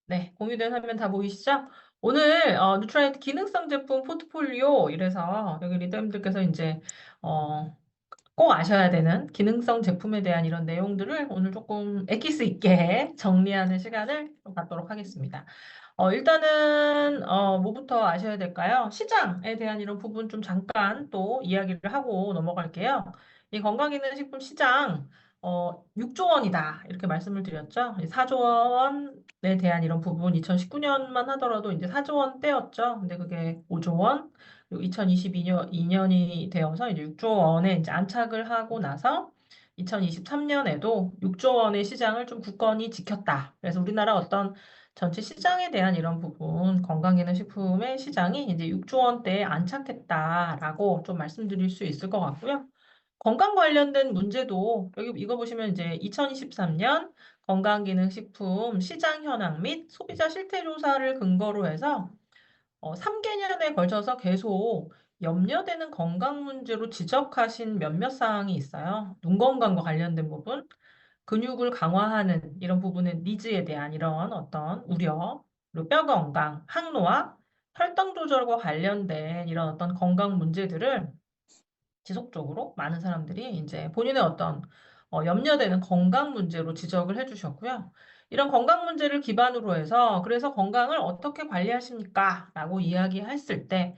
네, 공유된 화면 다 보이시죠? 오늘 누트라이트 기능성 제품 포트폴리오 이래서 여기 리더님들께서 이제 어, 꼭 아셔야 되는 기능성 제품에 대한 이런 내용들을 오늘 조금 엑기스 있게 정리하는 시간을 좀 갖도록 하겠습니다. 일단은 뭐부터 아셔야 될까요? 시장에 대한 이런 부분 좀 잠깐 또 이야기를 하고 넘어갈게요. 이 건강기능식품 시장 6조 원이다 이렇게 말씀을 드렸죠. 4조 원에 대한 이런 부분 2019년만 하더라도 이제 4조 원대였죠. 근데 그게 5조 원 그리고 2022년이 되어서 이제 6조 원에 이제 안착을 하고 나서 2023년에도 6조 원의 시장을 좀 굳건히 지켰다. 그래서 우리나라 어떤 전체 시장에 대한 이런 부분, 건강기능식품의 시장이 이제 6조 원대에 안착했다라고 좀 말씀드릴 수 있을 것 같고요. 건강 관련된 문제도 여기 이거 보시면 이제 2023년 건강기능식품 시장 현황 및 소비자 실태 조사를 근거로 해서 3개년에 걸쳐서 계속 염려되는 건강 문제로 지적하신 몇몇 사항이 있어요. 눈 건강과 관련된 부분, 근육을 강화하는 이런 부분의 니즈에 대한 이런 어떤 우려, 그리고 뼈 건강, 항노화, 혈당 조절과 관련된 이런 어떤 건강 문제들을 지속적으로 많은 사람들이 이제 본인의 어떤 염려되는 건강 문제로 지적을 해주셨고요. 이런 건강 문제를 기반으로 해서 그래서 건강을 어떻게 관리하십니까? 라고 이야기했을 때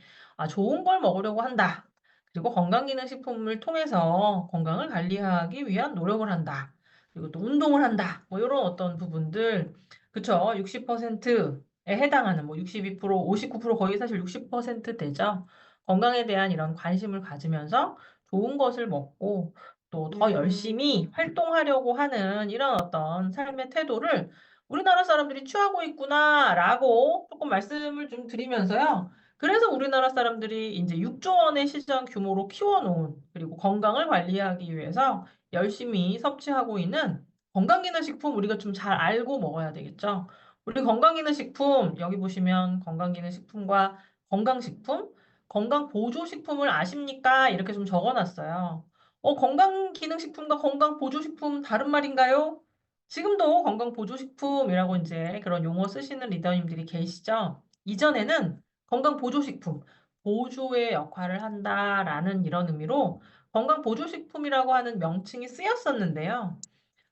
좋은 걸 먹으려고 한다. 그리고 건강기능식품을 통해서 건강을 관리하기 위한 노력을 한다. 그리고 또 운동을 한다. 뭐 이런 어떤 부분들 그쵸? 60%에 해당하는 뭐 62%, 59% 거의 사실 60% 되죠. 건강에 대한 이런 관심을 가지면서 좋은 것을 먹고 또 더 열심히 활동하려고 하는 이런 어떤 삶의 태도를 우리나라 사람들이 취하고 있구나라고 조금 말씀을 좀 드리면서요. 그래서 우리나라 사람들이 이제 6조 원의 시장 규모로 키워놓은 그리고 건강을 관리하기 위해서 열심히 섭취하고 있는 건강기능식품 우리가 좀 잘 알고 먹어야 되겠죠. 우리 건강기능식품 여기 보시면 건강기능식품과 건강식품 건강보조식품을 아십니까? 이렇게 좀 적어놨어요. 건강기능식품과 건강보조식품 다른 말인가요? 지금도 건강보조식품이라고 이제 그런 용어 쓰시는 리더님들이 계시죠? 이전에는 건강보조식품, 보조의 역할을 한다라는 이런 의미로 건강보조식품이라고 하는 명칭이 쓰였었는데요.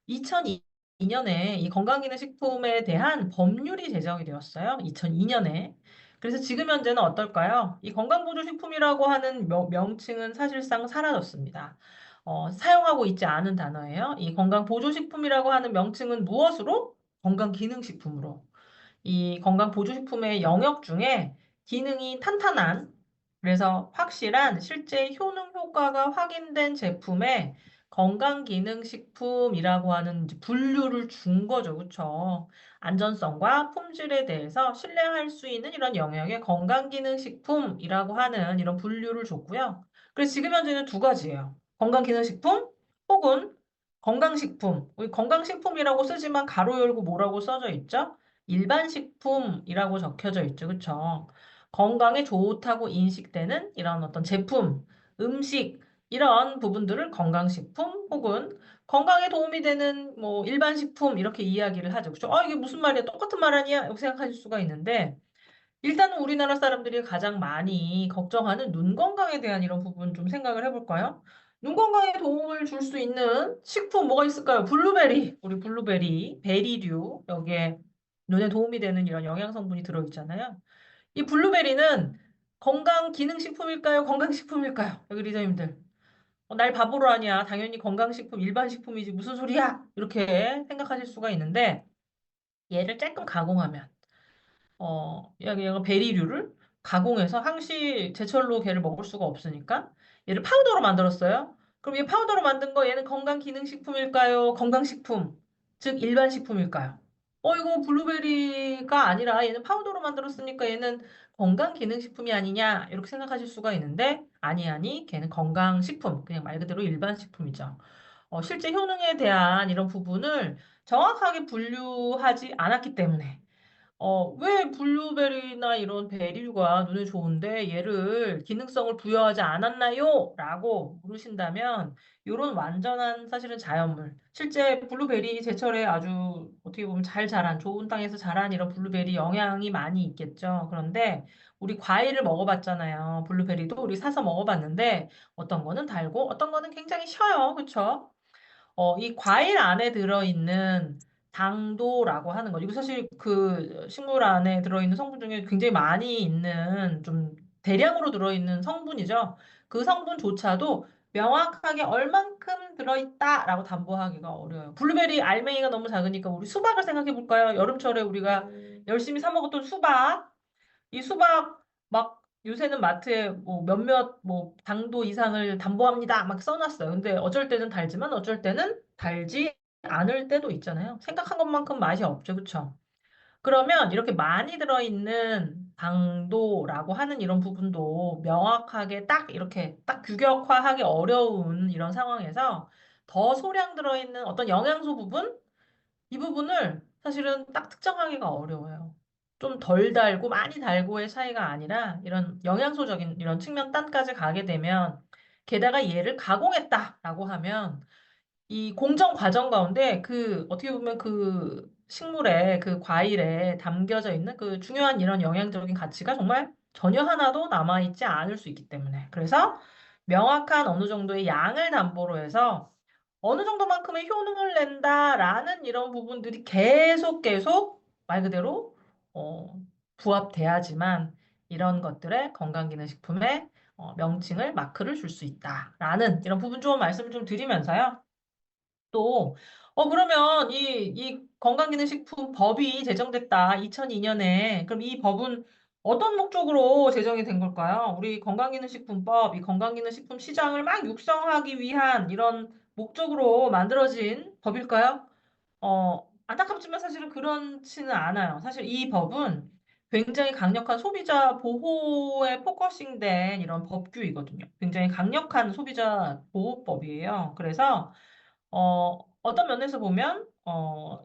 2002년에 이 건강기능식품에 대한 법률이 제정이 되었어요. 2002년에. 그래서 지금 현재는 어떨까요? 이 건강보조식품이라고 하는 명칭은 사실상 사라졌습니다. 사용하고 있지 않은 단어예요. 이 건강보조식품이라고 하는 명칭은 무엇으로? 건강기능식품으로. 이 건강보조식품의 영역 중에 기능이 탄탄한, 그래서 확실한 실제 효능 효과가 확인된 제품에 건강기능식품이라고 하는 이제 분류를 준 거죠. 그쵸? 안전성과 품질에 대해서 신뢰할 수 있는 이런 영역의 건강기능식품이라고 하는 이런 분류를 줬고요. 그래서 지금 현재는 두 가지예요. 건강기능식품 혹은 건강식품. 우리 건강식품이라고 쓰지만 가로 열고 뭐라고 써져 있죠? 일반식품이라고 적혀져 있죠. 그쵸? 건강에 좋다고 인식되는 이런 어떤 제품, 음식, 이런 부분들을 건강식품 혹은 건강에 도움이 되는 뭐 일반식품 이렇게 이야기를 하죠. 그쵸? 이게 무슨 말이야? 똑같은 말 아니야? 이렇게 생각하실 수가 있는데 일단은 우리나라 사람들이 가장 많이 걱정하는 눈 건강에 대한 이런 부분 좀 생각을 해볼까요? 눈 건강에 도움을 줄 수 있는 식품 뭐가 있을까요? 블루베리, 우리 블루베리, 베리류, 여기에 눈에 도움이 되는 이런 영양 성분이 들어있잖아요. 이 블루베리는 건강 기능식품일까요? 건강식품일까요? 여기 리더님들. 날 바보로 하냐? 당연히 건강식품, 일반식품이지. 무슨 소리야? 이렇게 생각하실 수가 있는데, 얘를 조금 가공하면, 얘가 베리류를 가공해서 항시 제철로 걔를 먹을 수가 없으니까 얘를 파우더로 만들었어요. 그럼 얘 파우더로 만든 거 얘는 건강기능식품일까요? 건강식품, 즉 일반식품일까요? 이거 블루베리가 아니라 얘는 파우더로 만들었으니까 얘는 건강기능식품이 아니냐 이렇게 생각하실 수가 있는데 아니 걔는 건강식품 그냥 말 그대로 일반식품이죠. 실제 효능에 대한 이런 부분을 정확하게 분류하지 않았기 때문에 왜 블루베리나 이런 베리류가 눈에 좋은데 얘를 기능성을 부여하지 않았나요? 라고 물으신다면 이런 완전한 사실은 자연물. 실제 블루베리 제철에 아주 어떻게 보면 잘 자란, 좋은 땅에서 자란 이런 블루베리 영양이 많이 있겠죠. 그런데 우리 과일을 먹어봤잖아요. 블루베리도 우리 사서 먹어봤는데 어떤 거는 달고 어떤 거는 굉장히 셔요. 그쵸? 이 과일 안에 들어있는 당도라고 하는 거. 이거 사실 그 식물 안에 들어있는 성분 중에 굉장히 많이 있는 좀 대량으로 들어있는 성분이죠. 그 성분조차도 명확하게 얼만큼 들어있다라고 담보하기가 어려워요. 블루베리 알맹이가 너무 작으니까 우리 수박을 생각해 볼까요? 여름철에 우리가 열심히 사 먹었던 수박. 이 수박 막 요새는 마트에 뭐 몇몇 뭐 당도 이상을 담보합니다 막 써놨어요. 근데 어쩔 때는 달지만 어쩔 때는 달지 않을 때도 있잖아요. 생각한 것만큼 맛이 없죠, 그쵸? 그러면 이렇게 많이 들어있는 당도라고 하는 이런 부분도 명확하게 딱 이렇게 딱 규격화하기 어려운 이런 상황에서 더 소량 들어있는 어떤 영양소 부분 이 부분을 사실은 딱 특정하기가 어려워요. 좀 덜 달고 많이 달고의 차이가 아니라 이런 영양소적인 이런 측면 단까지 가게 되면 게다가 얘를 가공했다라고 하면 이 공정 과정 가운데 그 어떻게 보면 그 식물에 그 과일에 담겨져 있는 그 중요한 이런 영양적인 가치가 정말 전혀 하나도 남아있지 않을 수 있기 때문에 그래서 명확한 어느 정도의 양을 담보로 해서 어느 정도만큼의 효능을 낸다라는 이런 부분들이 계속 말 그대로 어, 부합돼야지만 이런 것들의 건강기능식품에 명칭을 마크를 줄 수 있다라는 이런 부분 좀 말씀을 좀 드리면서요. 또, 그러면 이 건강기능식품 법이 제정됐다. 2002년에. 그럼 이 법은 어떤 목적으로 제정이 된 걸까요? 우리 건강기능식품법, 이 건강기능식품 시장을 막 육성하기 위한 이런 목적으로 만들어진 법일까요? 안타깝지만 사실은 그렇지는 않아요. 사실 이 법은 굉장히 강력한 소비자 보호에 포커싱된 이런 법규이거든요. 굉장히 강력한 소비자 보호법이에요. 그래서 어떤 면에서 보면,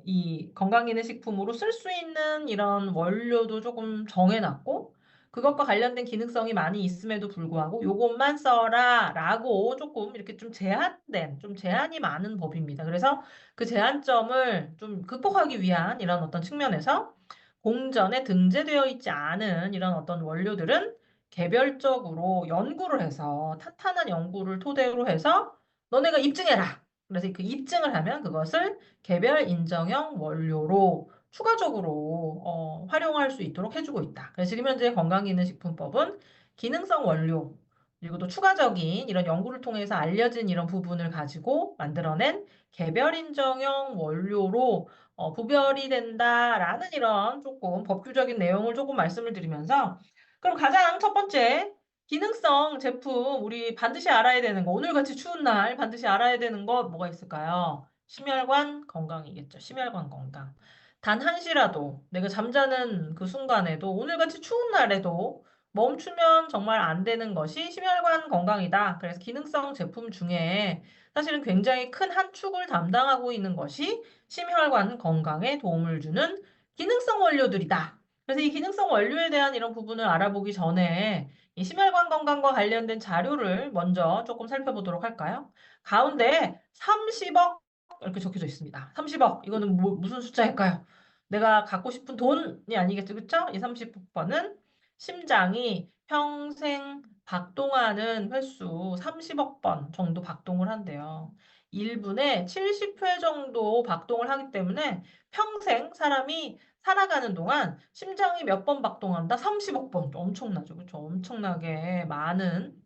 이 건강기능식품으로 쓸 수 있는 이런 원료도 조금 정해놨고, 그것과 관련된 기능성이 많이 있음에도 불구하고, 요것만 써라, 라고 조금 이렇게 좀 제한된, 좀 제한이 많은 법입니다. 그래서 그 제한점을 좀 극복하기 위한 이런 어떤 측면에서 공전에 등재되어 있지 않은 이런 어떤 원료들은 개별적으로 연구를 해서, 탄탄한 연구를 토대로 해서, 너네가 입증해라. 그래서 그 입증을 하면 그것을 개별 인정형 원료로 추가적으로 활용할 수 있도록 해주고 있다. 그래서 지금 현재 건강기능식품법은 기능성 원료 그리고 또 추가적인 이런 연구를 통해서 알려진 이런 부분을 가지고 만들어낸 개별 인정형 원료로 구별이 된다라는 이런 조금 법규적인 내용을 조금 말씀을 드리면서 그럼 가장 첫 번째 기능성 제품 우리 반드시 알아야 되는 거 오늘같이 추운 날 반드시 알아야 되는 거 뭐가 있을까요? 심혈관 건강이겠죠. 심혈관 건강. 단 한시라도 내가 잠자는 그 순간에도 오늘같이 추운 날에도 멈추면 정말 안 되는 것이 심혈관 건강이다. 그래서 기능성 제품 중에 사실은 굉장히 큰 한 축을 담당하고 있는 것이 심혈관 건강에 도움을 주는 기능성 원료들이다. 그래서 이 기능성 원료에 대한 이런 부분을 알아보기 전에 이 심혈관 건강과 관련된 자료를 먼저 조금 살펴보도록 할까요? 가운데 30억 이렇게 적혀져 있습니다. 30억 이거는 무슨 숫자일까요? 내가 갖고 싶은 돈이 아니겠죠, 그쵸? 이 30번은 심장이 평생 박동하는 횟수 30억 번 정도 박동을 한대요. 1분에 70회 정도 박동을 하기 때문에 평생 사람이 살아가는 동안 심장이 몇 번 박동한다? 30억 번. 엄청나죠. 그렇죠? 엄청나게 많은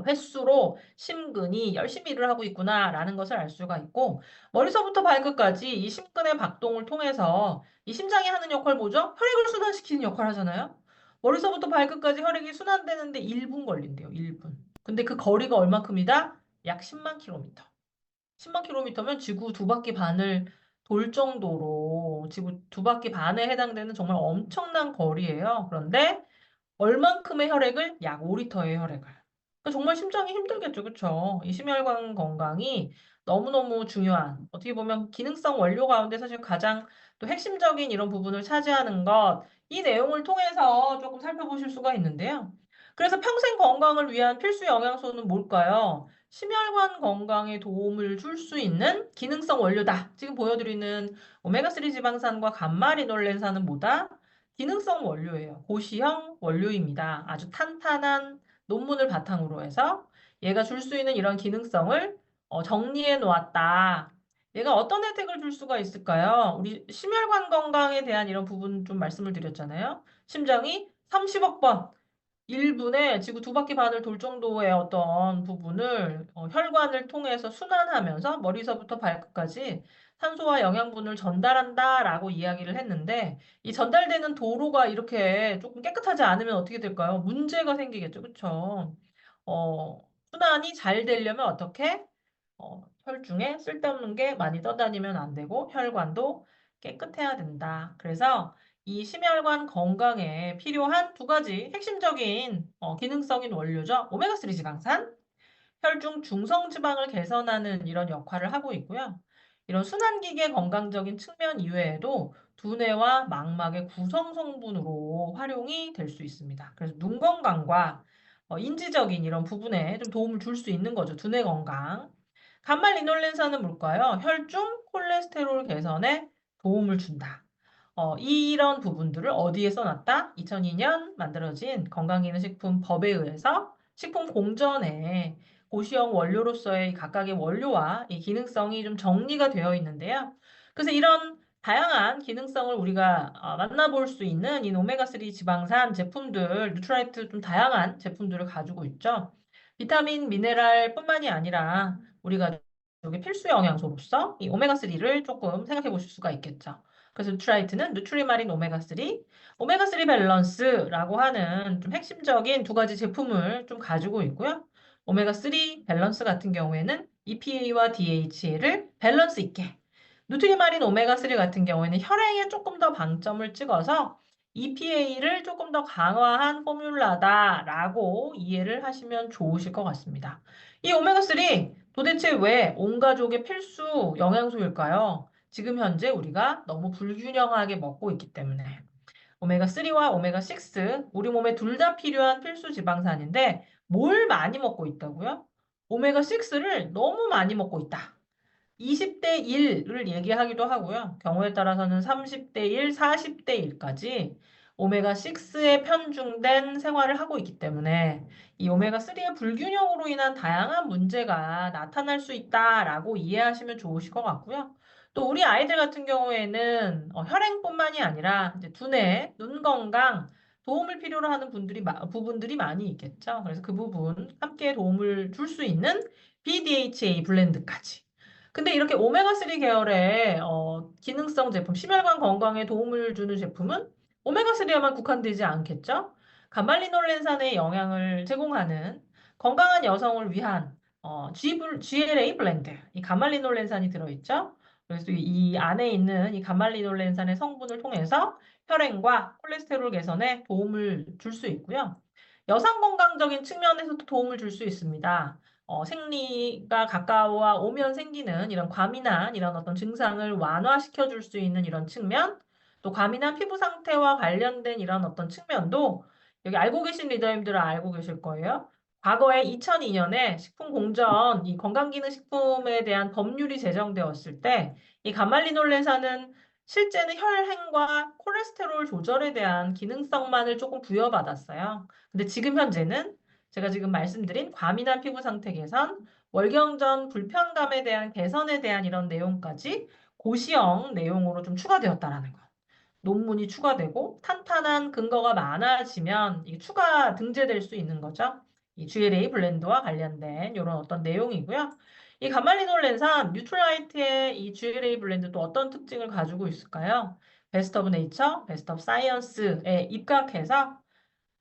횟수로 심근이 열심히 일을 하고 있구나라는 것을 알 수가 있고 머리서부터 발끝까지 이 심근의 박동을 통해서 이 심장이 하는 역할 뭐죠? 혈액을 순환시키는 역할 하잖아요. 머리서부터 발끝까지 혈액이 순환되는데 1분 걸린대요. 1분. 근데 그 거리가 얼마큼이다? 약 10만 킬로미터. 10만 킬로미터면 지구 두 바퀴 반을 돌 정도로 지구 두 바퀴 반에 해당되는 정말 엄청난 거리예요. 그런데 얼만큼의 혈액을? 약 5리터의 혈액을. 그러니까 정말 심장이 힘들겠죠. 그쵸? 이 심혈관 건강이 너무너무 중요한, 어떻게 보면 기능성 원료 가운데 사실 가장 또 핵심적인 이런 부분을 차지하는 것, 이 내용을 통해서 조금 살펴보실 수가 있는데요. 그래서 평생 건강을 위한 필수 영양소는 뭘까요? 심혈관 건강에 도움을 줄 수 있는 기능성 원료다. 지금 보여드리는 오메가3 지방산과 감마리놀렌산은 뭐다? 기능성 원료예요. 고시형 원료입니다. 아주 탄탄한 논문을 바탕으로 해서 얘가 줄 수 있는 이런 기능성을 정리해 놓았다. 얘가 어떤 혜택을 줄 수가 있을까요? 우리 심혈관 건강에 대한 이런 부분 좀 말씀을 드렸잖아요. 심장이 30억 번, 1분에 지구 두 바퀴 반을 돌 정도의 어떤 부분을 혈관을 통해서 순환하면서 머리서부터 발끝까지 산소와 영양분을 전달한다라고 이야기를 했는데 이 전달되는 도로가 이렇게 조금 깨끗하지 않으면 어떻게 될까요? 문제가 생기겠죠. 그렇죠? 순환이 잘 되려면 어떻게? 혈중에 쓸데없는 게 많이 떠다니면 안 되고 혈관도 깨끗해야 된다. 그래서 이 심혈관 건강에 필요한 두 가지 핵심적인 기능성인 원료죠. 오메가3 지방산, 혈중 중성지방을 개선하는 이런 역할을 하고 있고요. 이런 순환기계 건강적인 측면 이외에도 두뇌와 망막의 구성 성분으로 활용이 될 수 있습니다. 그래서 눈 건강과 인지적인 이런 부분에 좀 도움을 줄 수 있는 거죠. 두뇌 건강. 감말리놀렌산은 뭘까요? 혈중 콜레스테롤 개선에 도움을 준다. 이런 부분들을 어디에 써놨다? 2002년 만들어진 건강기능식품법에 의해서 식품공전에 고시형 원료로서의 각각의 원료와 이 기능성이 좀 정리가 되어 있는데요. 그래서 이런 다양한 기능성을 우리가 만나볼 수 있는 이 오메가3 지방산 제품들, 누트라이트 좀 다양한 제품들을 가지고 있죠. 비타민, 미네랄뿐만이 아니라 우리가 여기 필수 영양소로서 이 오메가3를 조금 생각해 보실 수가 있겠죠. 그래서 누트라이트는 누트리마린 오메가3, 오메가3 밸런스라고 하는 좀 핵심적인 두 가지 제품을 좀 가지고 있고요. 오메가3 밸런스 같은 경우에는 EPA와 DHA를 밸런스 있게, 누트리마린 오메가3 같은 경우에는 혈행에 조금 더 방점을 찍어서 EPA를 조금 더 강화한 포뮬라다라고 이해를 하시면 좋으실 것 같습니다. 이 오메가3 도대체 왜 온 가족의 필수 영양소일까요? 지금 현재 우리가 너무 불균형하게 먹고 있기 때문에. 오메가3와 오메가6, 우리 몸에 둘 다 필요한 필수 지방산인데 뭘 많이 먹고 있다고요? 오메가6를 너무 많이 먹고 있다. 20대 1을 얘기하기도 하고요. 경우에 따라서는 30대 1, 40대 1까지 오메가6에 편중된 생활을 하고 있기 때문에 이 오메가3의 불균형으로 인한 다양한 문제가 나타날 수 있다라고 이해하시면 좋으실 것 같고요. 또 우리 아이들 같은 경우에는 혈행뿐만이 아니라 이제 두뇌, 눈 건강, 도움을 필요로 하는 부분들이 많이 있겠죠. 그래서 그 부분 함께 도움을 줄 수 있는 BDHA 블렌드까지. 근데 이렇게 오메가3 계열의 기능성 제품, 심혈관 건강에 도움을 주는 제품은 오메가3에만 국한되지 않겠죠? 감말리놀렌산의 영양을 제공하는 건강한 여성을 위한 GLA 블렌드, 이 감말리놀렌산이 들어있죠? 그래서 이 안에 있는 이 감말리놀렌산의 성분을 통해서 혈행과 콜레스테롤 개선에 도움을 줄 수 있고요. 여성 건강적인 측면에서도 도움을 줄 수 있습니다. 생리가 가까워 오면 생기는 이런 과민한 이런 어떤 증상을 완화시켜 줄 수 있는 이런 측면, 또 과민한 피부 상태와 관련된 이런 어떤 측면도 여기 알고 계신 리더님들은 알고 계실 거예요. 과거에 2002년에 식품공전, 이 건강기능식품에 대한 법률이 제정되었을 때, 이 가말리놀렌산은 실제는 혈행과 콜레스테롤 조절에 대한 기능성만을 조금 부여받았어요. 근데 지금 현재는 제가 지금 말씀드린 과민한 피부 상태 개선, 월경전 불편감에 대한 개선에 대한 이런 내용까지 고시형 내용으로 좀 추가되었다라는 거. 논문이 추가되고 탄탄한 근거가 많아지면 이게 추가 등재될 수 있는 거죠. 이 GLA 블렌드와 관련된 이런 어떤 내용이고요. 이 가말리놀렌산 뉴트라이트의 이 GLA 블렌드 또 어떤 특징을 가지고 있을까요? 베스트 오브 네이처, 베스트 오브 사이언스에 입각해서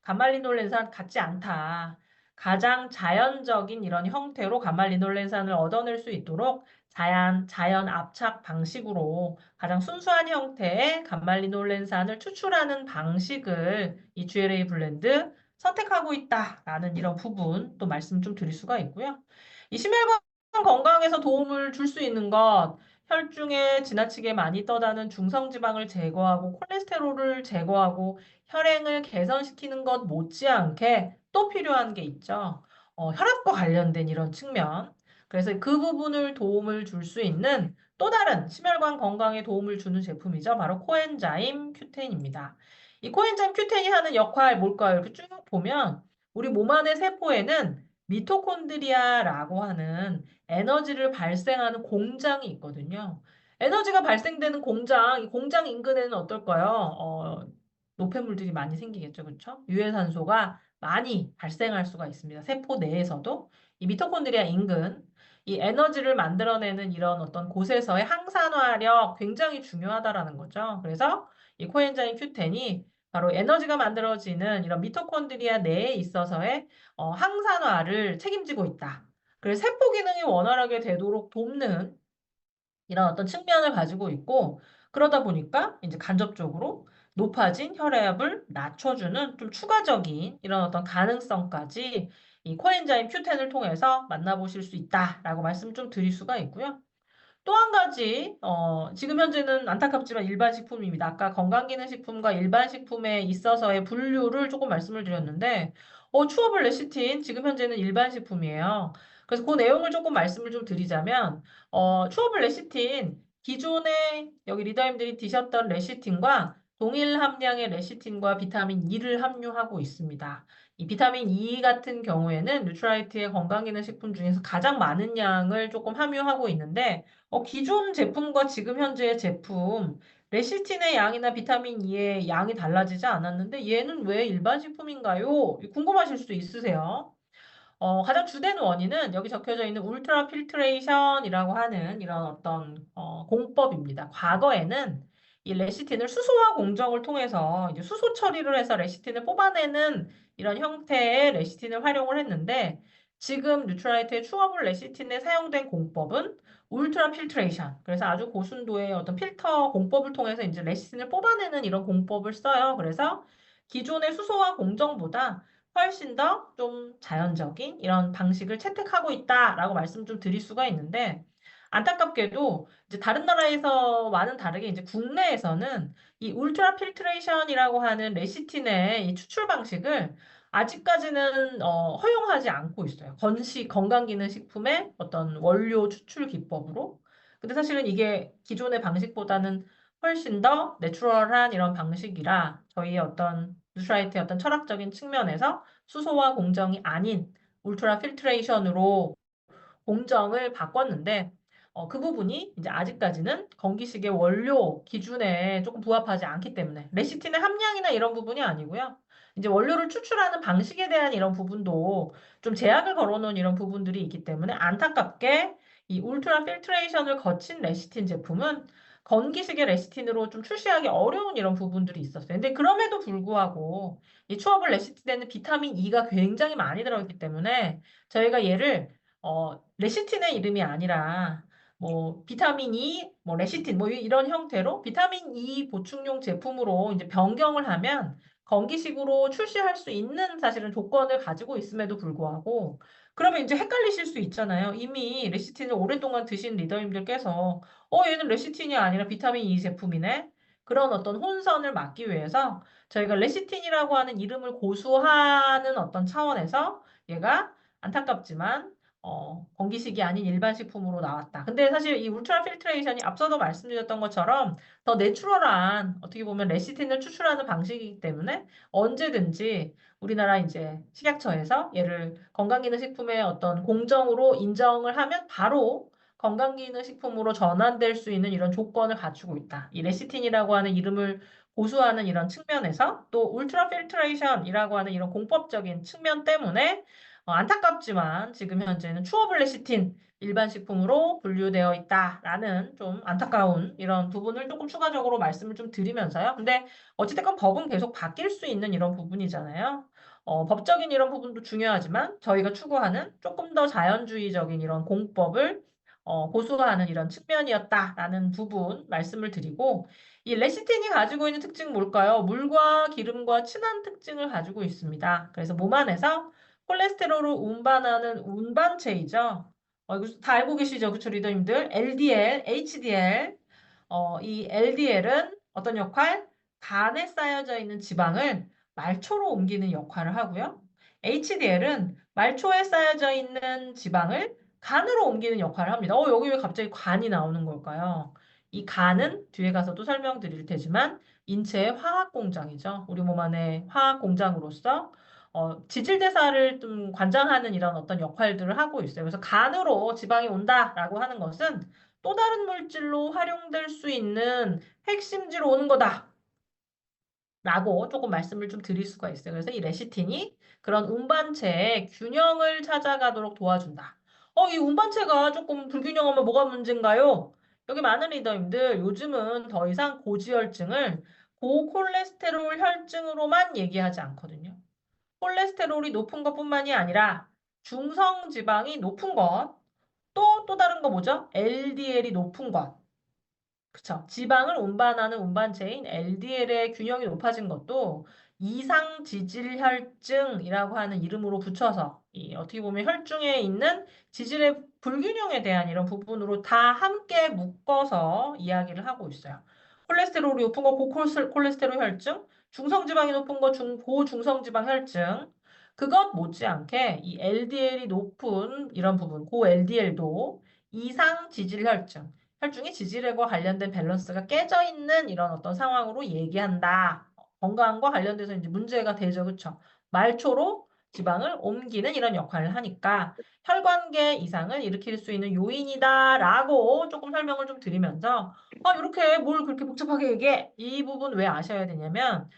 가말리놀렌산 같지 않다. 가장 자연적인 이런 형태로 가말리놀렌산을 얻어낼 수 있도록 자연 압착 방식으로 가장 순수한 형태의 가말리놀렌산을 추출하는 방식을 이 GLA 블렌드 선택하고 있다라는 이런 부분 또 말씀 좀 드릴 수가 있고요. 이 심혈관 건강에서 도움을 줄 수 있는 것, 혈중에 지나치게 많이 떠다는 중성지방을 제거하고 콜레스테롤을 제거하고 혈행을 개선시키는 것 못지않게 또 필요한 게 있죠. 혈압과 관련된 이런 측면. 그래서 그 부분을 도움을 줄 수 있는 또 다른 심혈관 건강에 도움을 주는 제품이죠. 바로 코엔자임 Q10입니다. 이 코엔자임 Q10이 하는 역할 뭘까요? 이렇게 쭉 보면 우리 몸 안의 세포에는 미토콘드리아라고 하는 에너지를 발생하는 공장이 있거든요. 에너지가 발생되는 공장, 이 공장 인근에는 어떨까요? 노폐물들이 많이 생기겠죠, 그렇죠? 유해산소가 많이 발생할 수가 있습니다. 세포 내에서도 이 미토콘드리아 인근, 이 에너지를 만들어내는 이런 어떤 곳에서의 항산화력 굉장히 중요하다라는 거죠. 그래서 이 코엔자임 Q10이 바로 에너지가 만들어지는 이런 미토콘드리아 내에 있어서의 항산화를 책임지고 있다. 그래서 세포 기능이 원활하게 되도록 돕는 이런 어떤 측면을 가지고 있고, 그러다 보니까 이제 간접적으로 높아진 혈압을 낮춰주는 좀 추가적인 이런 어떤 가능성까지 이 코엔자임 Q10을 통해서 만나보실 수 있다라고 말씀 좀 드릴 수가 있고요. 또 한 가지, 지금 현재는 안타깝지만 일반 식품입니다. 아까 건강기능식품과 일반 식품에 있어서의 분류를 조금 말씀을 드렸는데, 추어블 레시틴, 지금 현재는 일반 식품이에요. 그래서 그 내용을 조금 말씀을 좀 드리자면, 추어블 레시틴, 기존에 여기 리더님들이 드셨던 레시틴과 동일 함량의 레시틴과 비타민 E를 함유하고 있습니다. 이 비타민 E 같은 경우에는 뉴트라이트의 건강기능식품 중에서 가장 많은 양을 조금 함유하고 있는데, 기존 제품과 지금 현재의 제품, 레시틴의 양이나 비타민 E의 양이 달라지지 않았는데 얘는 왜 일반 식품인가요? 궁금하실 수 있으세요? 가장 주된 원인은 여기 적혀져 있는 울트라 필트레이션이라고 하는 이런 어떤 공법입니다. 과거에는 이 레시틴을 수소화 공정을 통해서 이제 수소 처리를 해서 레시틴을 뽑아내는 이런 형태의 레시틴을 활용을 했는데 지금 뉴트라이트의 추가물 레시틴에 사용된 공법은 울트라 필트레이션. 그래서 아주 고순도의 어떤 필터 공법을 통해서 이제 레시틴을 뽑아내는 이런 공법을 써요. 그래서 기존의 수소화 공정보다 훨씬 더 좀 자연적인 이런 방식을 채택하고 있다라고 말씀 좀 드릴 수가 있는데 안타깝게도 이제 다른 나라에서와는 다르게 이제 국내에서는 이 울트라 필트레이션이라고 하는 레시틴의 이 추출 방식을 아직까지는 허용하지 않고 있어요. 건강기능식품의 어떤 원료 추출 기법으로. 근데 사실은 이게 기존의 방식보다는 훨씬 더 내추럴한 이런 방식이라 저희의 어떤 뉴트라이트의 어떤 철학적인 측면에서 수소화 공정이 아닌 울트라 필트레이션으로 공정을 바꿨는데 그 부분이 이제 아직까지는 건기식의 원료 기준에 조금 부합하지 않기 때문에 레시틴의 함량이나 이런 부분이 아니고요. 이제 원료를 추출하는 방식에 대한 이런 부분도 좀 제약을 걸어놓은 이런 부분들이 있기 때문에 안타깝게 이 울트라 필트레이션을 거친 레시틴 제품은 건기식의 레시틴으로 좀 출시하기 어려운 이런 부분들이 있었어요. 근데 그럼에도 불구하고 이 추어블 레시틴에는 비타민 E가 굉장히 많이 들어있기 때문에 저희가 얘를 레시틴의 이름이 아니라 뭐 비타민 E, 뭐 레시틴 뭐 이런 형태로 비타민 E 보충용 제품으로 이제 변경을 하면 건기식으로 출시할 수 있는 사실은 조건을 가지고 있음에도 불구하고 그러면 이제 헷갈리실 수 있잖아요. 이미 레시틴을 오랫동안 드신 리더님들께서 얘는 레시틴이 아니라 비타민 E 제품이네. 그런 어떤 혼선을 막기 위해서 저희가 레시틴이라고 하는 이름을 고수하는 어떤 차원에서 얘가 안타깝지만 건기식이 아닌 일반 식품으로 나왔다. 근데 사실 이 울트라 필트레이션이 앞서도 말씀드렸던 것처럼 더 내추럴한 어떻게 보면 레시틴을 추출하는 방식이기 때문에 언제든지 우리나라 이제 식약처에서 얘를 건강기능식품의 어떤 공정으로 인정을 하면 바로 건강기능식품으로 전환될 수 있는 이런 조건을 갖추고 있다. 이 레시틴이라고 하는 이름을 고수하는 이런 측면에서 또 울트라 필트레이션이라고 하는 이런 공법적인 측면 때문에 안타깝지만 지금 현재는 추어블레시틴 일반 식품으로 분류되어 있다라는 좀 안타까운 이런 부분을 조금 추가적으로 말씀을 좀 드리면서요. 근데 어찌됐건 법은 계속 바뀔 수 있는 이런 부분이잖아요. 법적인 이런 부분도 중요하지만 저희가 추구하는 조금 더 자연주의적인 이런 공법을 고수하는 이런 측면이었다라는 부분 말씀을 드리고 이 레시틴이 가지고 있는 특징은 뭘까요? 물과 기름과 친한 특징을 가지고 있습니다. 그래서 몸 안에서 콜레스테롤을 운반하는 운반체이죠. 이거 다 알고 계시죠? 그쵸, 리더님들? LDL, HDL. 이 LDL은 어떤 역할? 간에 쌓여져 있는 지방을 말초로 옮기는 역할을 하고요. HDL은 말초에 쌓여져 있는 지방을 간으로 옮기는 역할을 합니다. 여기 왜 갑자기 간이 나오는 걸까요? 이 간은 뒤에 가서도 설명드릴 테지만 인체의 화학 공장이죠. 우리 몸 안에 화학 공장으로서 지질대사를 좀 관장하는 이런 어떤 역할들을 하고 있어요. 그래서 간으로 지방이 온다라고 하는 것은 또 다른 물질로 활용될 수 있는 핵심지로 오는 거다. 라고 조금 말씀을 좀 드릴 수가 있어요. 그래서 이 레시틴이 그런 운반체의 균형을 찾아가도록 도와준다. 이 운반체가 조금 불균형하면 뭐가 문제인가요? 여기 많은 리더님들 요즘은 더 이상 고지혈증을 고콜레스테롤 혈증으로만 얘기하지 않거든요. 콜레스테롤이 높은 것뿐만이 아니라 중성지방이 높은 것, 또 다른 거 뭐죠? LDL이 높은 것. 그쵸. 지방을 운반하는 운반체인 LDL의 균형이 높아진 것도 이상지질혈증이라고 하는 이름으로 붙여서 어떻게 보면 혈중에 있는 지질의 불균형에 대한 이런 부분으로 다 함께 묶어서 이야기를 하고 있어요. 콜레스테롤이 높은 거 고콜레스테롤 혈증, 중성지방이 높은 거 고중성지방 혈증, 그것 못지않게 이 LDL이 높은 이런 부분, 고 LDL도 이상지질혈증, 혈중의 지질과 관련된 밸런스가 깨져 있는 이런 어떤 상황으로 얘기한다. 건강과 관련돼서 이제 문제가 되죠. 그쵸? 말초로 지방을 옮기는 이런 역할을 하니까 혈관계 이상을 일으킬 수 있는 요인이다라고 조금 설명을 좀 드리면서 이렇게 뭘 그렇게 복잡하게 얘기해? 이 부분 왜 아셔야 되냐면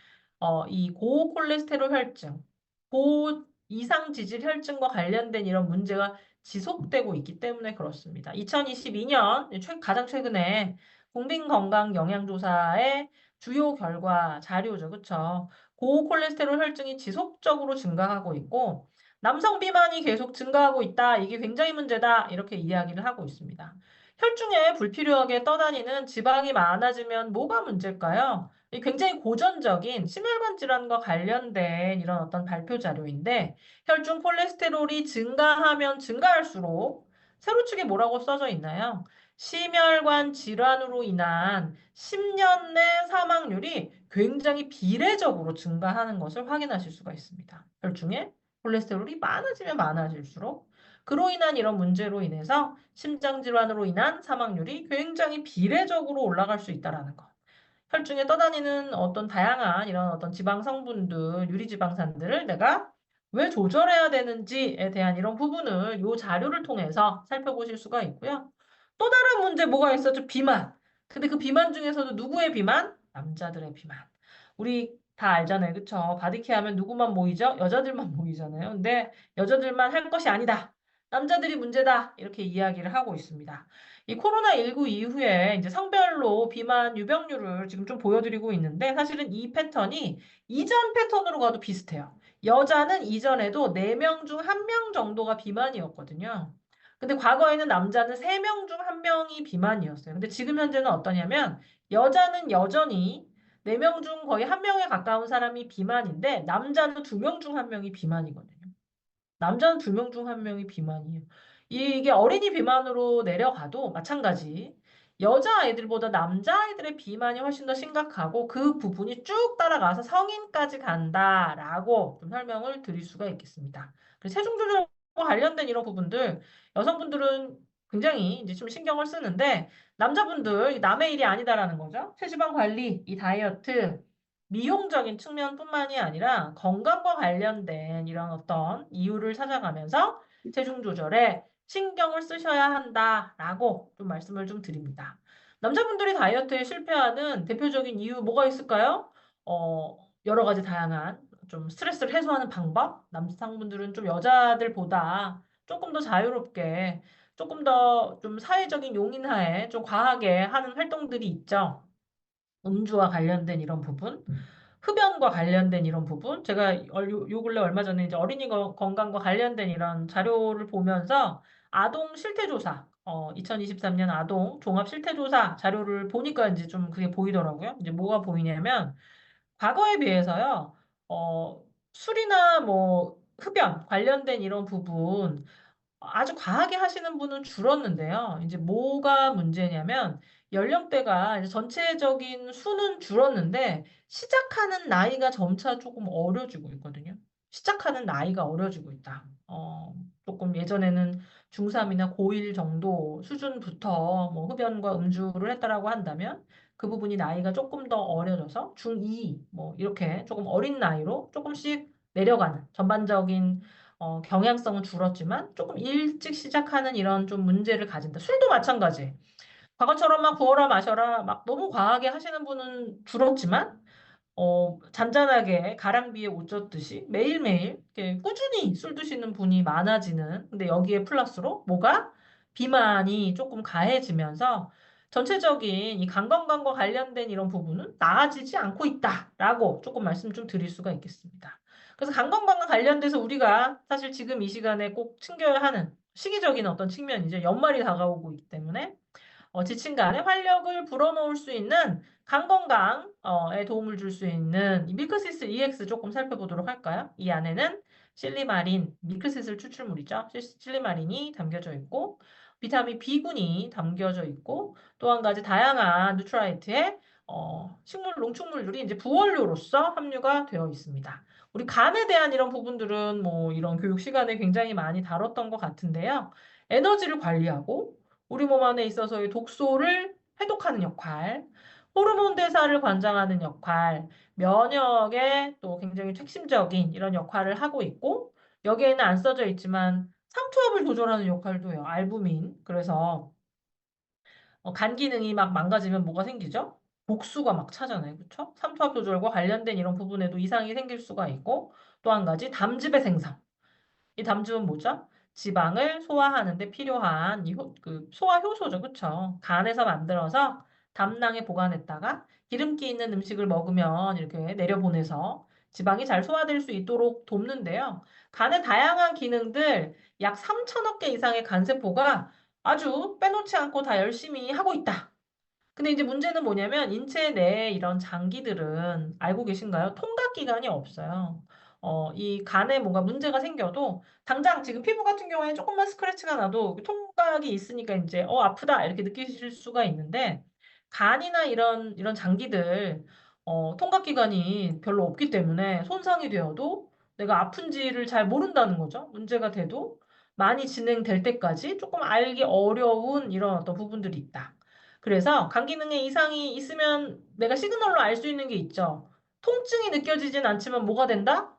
이 고콜레스테롤 혈증, 고 이상 지질 혈증과 관련된 이런 문제가 지속되고 있기 때문에 그렇습니다. 2022년 가장 최근에 국민건강영양조사의 주요 결과 자료죠. 그쵸? 고콜레스테롤 혈증이 지속적으로 증가하고 있고 남성 비만이 계속 증가하고 있다. 이게 굉장히 문제다. 이렇게 이야기를 하고 있습니다. 혈중에 불필요하게 떠다니는 지방이 많아지면 뭐가 문제일까요? 이 굉장히 고전적인 심혈관 질환과 관련된 이런 어떤 발표 자료인데 혈중 콜레스테롤이 증가하면 증가할수록 세로축에 뭐라고 써져 있나요? 심혈관 질환으로 인한 10년 내 사망률이 굉장히 비례적으로 증가하는 것을 확인하실 수가 있습니다. 혈중에 콜레스테롤이 많아지면 많아질수록 그로 인한 이런 문제로 인해서 심장 질환으로 인한 사망률이 굉장히 비례적으로 올라갈 수 있다는 것. 혈중에 떠다니는 어떤 다양한 이런 어떤 지방 성분들, 유리지방산들을 내가 왜 조절해야 되는지에 대한 이런 부분을 이 자료를 통해서 살펴보실 수가 있고요. 또 다른 문제 뭐가 있었죠? 비만. 근데 그 비만 중에서도 누구의 비만? 남자들의 비만. 우리 다 알잖아요. 그쵸? 바디케어 하면 누구만 모이죠? 여자들만 모이잖아요. 근데 여자들만 할 것이 아니다. 남자들이 문제다. 이렇게 이야기를 하고 있습니다. 이 코로나19 이후에 이제 성별로 비만 유병률을 지금 좀 보여드리고 있는데 사실은 이 패턴이 이전 패턴으로 가도 비슷해요. 여자는 이전에도 4명 중 1명 정도가 비만이었거든요. 근데 과거에는 남자는 3명 중 1명이 비만이었어요. 근데 지금 현재는 어떠냐면 여자는 여전히 4명 중 거의 1명에 가까운 사람이 비만인데 남자는 2명 중 1명이 비만이거든요. 남자는 2명 중 1명이 비만이에요. 이게 어린이 비만으로 내려가도 마찬가지. 여자아이들보다 남자아이들의 비만이 훨씬 더 심각하고 그 부분이 쭉 따라가서 성인까지 간다라고 좀 설명을 드릴 수가 있겠습니다. 그래서 체중조절과 관련된 이런 부분들 여성분들은 굉장히 이제 좀 신경을 쓰는데 남자분들 남의 일이 아니다라는 거죠. 체지방 관리, 이 다이어트, 미용적인 측면뿐만이 아니라 건강과 관련된 이런 어떤 이유를 찾아가면서 체중 조절에 신경을 쓰셔야 한다라고 좀 말씀을 좀 드립니다. 남자분들이 다이어트에 실패하는 대표적인 이유 뭐가 있을까요? 여러 가지 다양한 좀 스트레스를 해소하는 방법? 남성분들은 좀 여자들보다 조금 더 자유롭게, 조금 더 좀 사회적인 용인하에 좀 과하게 하는 활동들이 있죠. 음주와 관련된 이런 부분, 흡연과 관련된 이런 부분, 제가 요 근래 얼마 전에 이제 어린이 건강과 관련된 이런 자료를 보면서 아동 실태조사, 2023년 아동 종합 실태조사 자료를 보니까 이제 좀 그게 보이더라고요. 이제 뭐가 보이냐면 과거에 비해서요, 술이나 뭐 흡연 관련된 이런 부분 아주 과하게 하시는 분은 줄었는데요. 이제 뭐가 문제냐면 연령대가 이제 전체적인 수는 줄었는데 시작하는 나이가 점차 조금 어려지고 있거든요. 시작하는 나이가 어려지고 있다. 조금 예전에는 중3이나 고1 정도 수준부터 뭐 흡연과 음주를 했다라고 한다면 그 부분이 나이가 조금 더 어려져서 중2 뭐 이렇게 조금 어린 나이로 조금씩 내려가는 전반적인 경향성은 줄었지만 조금 일찍 시작하는 이런 좀 문제를 가진다. 술도 마찬가지. 과거처럼 막 부어라 마셔라 막 너무 과하게 하시는 분은 줄었지만 잔잔하게 가랑비에 옷 젖듯이 매일매일 이렇게 꾸준히 술 드시는 분이 많아지는, 근데 여기에 플러스로 뭐가? 비만이 조금 가해지면서 전체적인 이 간건강과 관련된 이런 부분은 나아지지 않고 있다라고 조금 말씀 좀 드릴 수가 있겠습니다. 그래서 간건강과 관련돼서 우리가 사실 지금 이 시간에 꼭 챙겨야 하는 시기적인 어떤 측면이죠. 연말이 다가오고 있기 때문에 지친 간에 활력을 불어넣을 수 있는 간 건강에 도움을 줄 수 있는 이 밀크시슬 EX 조금 살펴보도록 할까요? 이 안에는 실리마린, 밀크시슬 추출물이죠. 실리마린이 담겨져 있고 비타민 B군이 담겨져 있고 또 한 가지 다양한 누트라이트의 식물 농축물들이 이제 부원료로서 함유가 되어 있습니다. 우리 간에 대한 이런 부분들은 뭐 이런 교육 시간에 굉장히 많이 다뤘던 것 같은데요. 에너지를 관리하고 우리 몸 안에 있어서의 독소를 해독하는 역할, 호르몬 대사를 관장하는 역할, 면역에 또 굉장히 핵심적인 이런 역할을 하고 있고, 여기에는 안 써져 있지만 삼투압을 조절하는 역할도 해요. 알부민. 그래서 간 기능이 막 망가지면 뭐가 생기죠? 복수가 막 차잖아요. 그렇죠? 삼투압 조절과 관련된 이런 부분에도 이상이 생길 수가 있고, 또 한 가지 담즙의 생성. 이 담즙은 뭐죠? 지방을 소화하는 데 필요한 그 소화 효소죠. 그쵸? 간에서 만들어서 담낭에 보관했다가 기름기 있는 음식을 먹으면 이렇게 내려보내서 지방이 잘 소화될 수 있도록 돕는데요. 간의 다양한 기능들 약 3천억 개 이상의 간세포가 아주 빼놓지 않고 다 열심히 하고 있다. 근데 이제 문제는 뭐냐면 인체 내에 이런 장기들은 알고 계신가요? 통각 기관이 없어요. 이 간에 뭔가 문제가 생겨도 당장 지금 피부 같은 경우에 조금만 스크래치가 나도 그 통각이 있으니까 이제 아프다 이렇게 느끼실 수가 있는데 간이나 이런 장기들 통각 기관이 별로 없기 때문에 손상이 되어도 내가 아픈지를 잘 모른다는 거죠. 문제가 돼도 많이 진행될 때까지 조금 알기 어려운 이런 어떤 부분들이 있다. 그래서 간 기능에 이상이 있으면 내가 시그널로 알 수 있는 게 있죠. 통증이 느껴지진 않지만 뭐가 된다?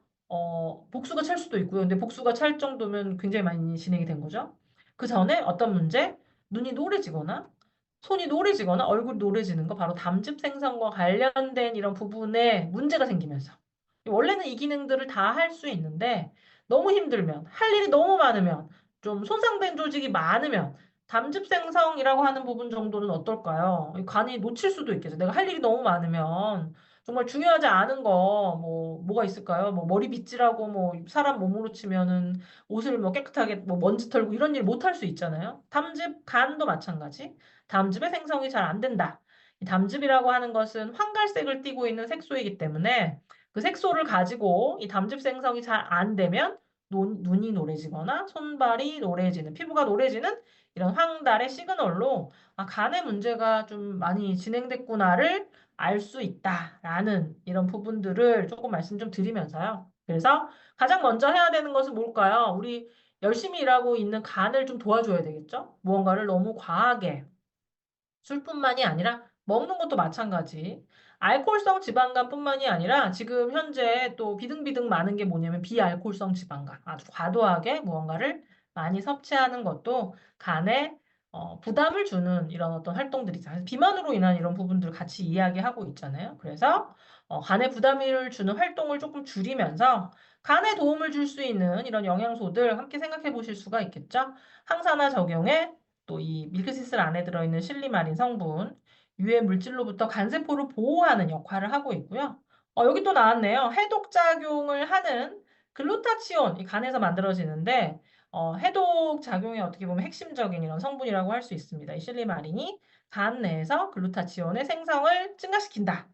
복수가 찰 수도 있고요. 근데 복수가 찰 정도면 굉장히 많이 진행이 된 거죠. 그 전에 어떤 문제? 눈이 노래지거나 손이 노래지거나 얼굴이 노래지는 거 바로 담즙 생성과 관련된 이런 부분에 문제가 생기면서 원래는 이 기능들을 다 할 수 있는데 너무 힘들면 할 일이 너무 많으면 좀 손상된 조직이 많으면 담즙 생성이라고 하는 부분 정도는 어떨까요? 이 간이 놓칠 수도 있겠어요. 내가 할 일이 너무 많으면 정말 중요하지 않은 거, 뭐가 있을까요? 뭐, 머리 빗질하고, 뭐, 사람 몸으로 치면은 옷을 뭐 깨끗하게 뭐 먼지 털고 이런 일 못 할 수 있잖아요. 담즙, 간도 마찬가지. 담즙의 생성이 잘 안 된다. 이 담즙이라고 하는 것은 황갈색을 띠고 있는 색소이기 때문에 그 색소를 가지고 이 담즙 생성이 잘 안 되면 눈이 노래지거나 손발이 노래지는, 피부가 노래지는 이런 황달의 시그널로 간에 문제가 좀 많이 진행됐구나를 알 수 있다라는 이런 부분들을 조금 말씀 좀 드리면서요. 그래서 가장 먼저 해야 되는 것은 뭘까요? 우리 열심히 일하고 있는 간을 좀 도와줘야 되겠죠? 무언가를 너무 과하게 술뿐만이 아니라 먹는 것도 마찬가지. 알코올성 지방간뿐만이 아니라 지금 현재 또 비등비등 많은 게 뭐냐면 비알코올성 지방간. 아주 과도하게 무언가를 많이 섭취하는 것도 간에 부담을 주는 이런 어떤 활동들이죠. 비만으로 인한 이런 부분들 같이 이야기하고 있잖아요. 그래서 간에 부담을 주는 활동을 조금 줄이면서 간에 도움을 줄 수 있는 이런 영양소들 함께 생각해 보실 수가 있겠죠. 항산화 적용에 또 이 밀크시슬 안에 들어있는 실리마린 성분, 유해 물질로부터 간세포를 보호하는 역할을 하고 있고요. 여기 또 나왔네요. 해독작용을 하는 글루타치온, 이 간에서 만들어지는데, 해독 작용에 어떻게 보면 핵심적인 이런 성분이라고 할 수 있습니다. 이 실리마린이 간 내에서 글루타치온의 생성을 증가시킨다.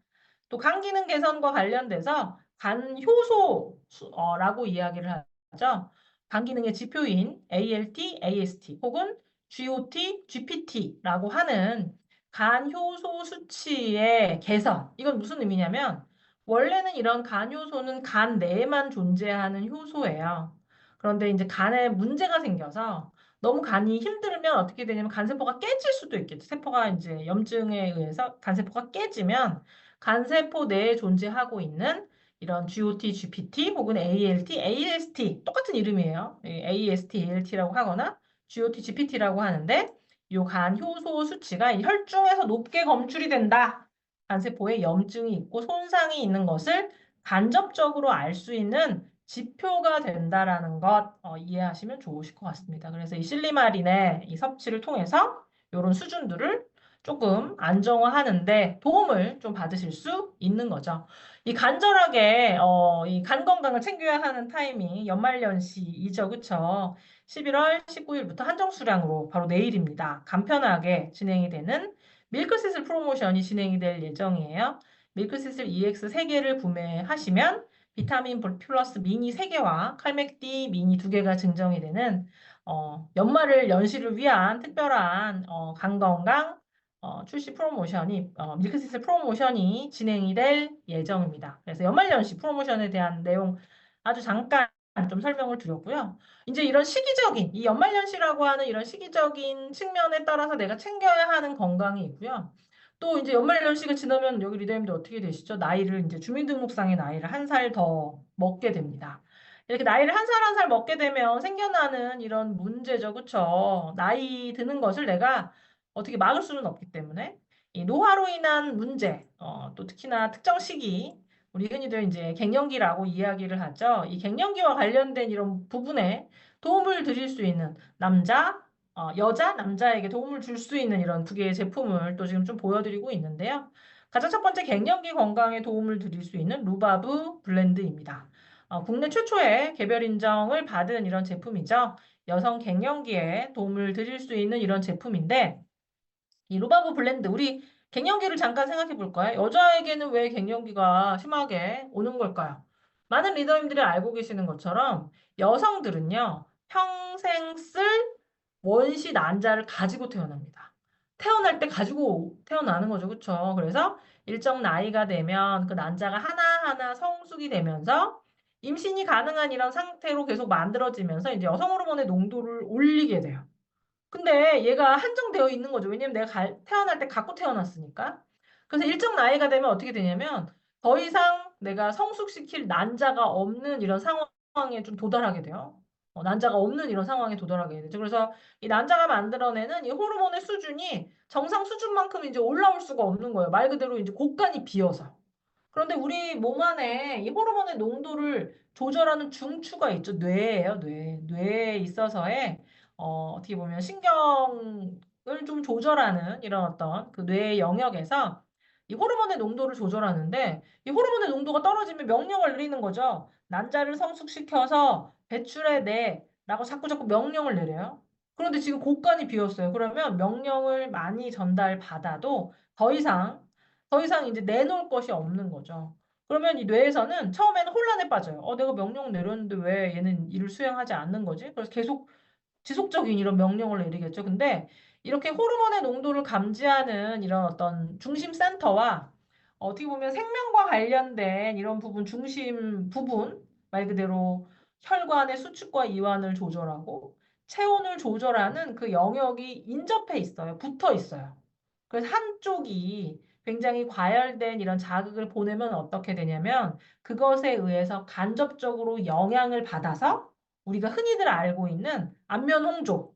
또 간 기능 개선과 관련돼서 간 효소라고 이야기를 하죠. 간 기능의 지표인 ALT, AST 혹은 GOT, GPT라고 하는 간 효소 수치의 개선. 이건 무슨 의미냐면 원래는 이런 간효소는 간 내에만 존재하는 효소예요. 그런데 이제 간에 문제가 생겨서 너무 간이 힘들면 어떻게 되냐면 간세포가 깨질 수도 있겠죠. 세포가 이제 염증에 의해서 간세포가 깨지면 간세포 내에 존재하고 있는 이런 GOT, GPT 혹은 ALT, AST 똑같은 이름이에요. AST, ALT라고 하거나 GOT, GPT라고 하는데 이 간 효소 수치가 이 혈중에서 높게 검출이 된다. 간세포에 염증이 있고 손상이 있는 것을 간접적으로 알 수 있는 지표가 된다라는 것 이해하시면 좋으실 것 같습니다. 그래서 이 실리마린의 이 섭취를 통해서 이런 수준들을 조금 안정화하는데 도움을 좀 받으실 수 있는 거죠. 이 간절하게 이 간 건강을 챙겨야 하는 타이밍 연말연시이죠, 그쵸? 11월 19일부터 한정 수량으로 바로 내일입니다. 간편하게 진행이 되는 밀크시슬 프로모션이 진행이 될 예정이에요. 밀크시슬 EX 3개를 구매하시면 비타민 플러스 미니 3개와 칼맥디 미니 2개가 증정이 되는 연말을 연시를 위한 특별한 간건강 출시 프로모션이 밀크시슬 프로모션이 진행이 될 예정입니다. 그래서 연말연시 프로모션에 대한 내용 아주 잠깐 좀 설명을 드렸고요. 이제 이런 시기적인, 이 연말연시라고 하는 이런 시기적인 측면에 따라서 내가 챙겨야 하는 건강이 있고요. 또 이제 연말연시가 지나면 여기 리더님들 어떻게 되시죠? 나이를 이제 주민등록상의 나이를 한 살 더 먹게 됩니다. 이렇게 나이를 한 살 한 살 먹게 되면 생겨나는 이런 문제죠. 그쵸? 나이 드는 것을 내가 어떻게 막을 수는 없기 때문에 이 노화로 인한 문제, 또 특히나 특정 시기, 우리 흔히들 이제 갱년기라고 이야기를 하죠. 이 갱년기와 관련된 이런 부분에 도움을 드릴 수 있는 여자, 남자에게 도움을 줄 수 있는 이런 두 개의 제품을 또 지금 좀 보여드리고 있는데요. 가장 첫 번째 갱년기 건강에 도움을 드릴 수 있는 루바브 블렌드입니다. 국내 최초의 개별 인정을 받은 이런 제품이죠. 여성 갱년기에 도움을 드릴 수 있는 이런 제품인데 이 루바브 블렌드 우리 갱년기를 잠깐 생각해 볼까요? 여자에게는 왜 갱년기가 심하게 오는 걸까요? 많은 리더님들이 알고 계시는 것처럼 여성들은요 평생 쓸 원시 난자를 가지고 태어납니다. 태어날 때 가지고 태어나는 거죠, 그렇죠? 그래서 일정 나이가 되면 그 난자가 하나하나 성숙이 되면서 임신이 가능한 이런 상태로 계속 만들어지면서 이제 여성 호르몬의 농도를 올리게 돼요. 근데 얘가 한정되어 있는 거죠. 왜냐면 내가 태어날 때 갖고 태어났으니까. 그래서 일정 나이가 되면 어떻게 되냐면 더 이상 내가 성숙시킬 난자가 없는 이런 상황에 좀 도달하게 돼요. 난자가 없는 이런 상황에 도달하게 되죠. 그래서 이 난자가 만들어내는 이 호르몬의 수준이 정상 수준만큼 이제 올라올 수가 없는 거예요. 말 그대로 이제 곳간이 비어서. 그런데 우리 몸 안에 이 호르몬의 농도를 조절하는 중추가 있죠. 뇌예요, 뇌. 뇌에 있어서의 어떻게 보면 신경을 좀 조절하는 이런 어떤 그 뇌의 영역에서 이 호르몬의 농도를 조절하는데 이 호르몬의 농도가 떨어지면 명령을 내리는 거죠. 난자를 성숙시켜서 배출해내라고 자꾸 명령을 내려요. 그런데 지금 곳간이 비었어요. 그러면 명령을 많이 전달받아도 더 이상 이제 내놓을 것이 없는 거죠. 그러면 이 뇌에서는 처음에는 혼란에 빠져요. 내가 명령 내렸는데 왜 얘는 일을 수행하지 않는 거지? 그래서 계속 지속적인 이런 명령을 내리겠죠. 근데 이렇게 호르몬의 농도를 감지하는 이런 어떤 중심 센터와 어떻게 보면 생명과 관련된 이런 부분, 중심 부분, 말 그대로 혈관의 수축과 이완을 조절하고 체온을 조절하는 그 영역이 인접해 있어요. 붙어 있어요. 그래서 한쪽이 굉장히 과열된 이런 자극을 보내면 어떻게 되냐면 그것에 의해서 간접적으로 영향을 받아서 우리가 흔히들 알고 있는 안면 홍조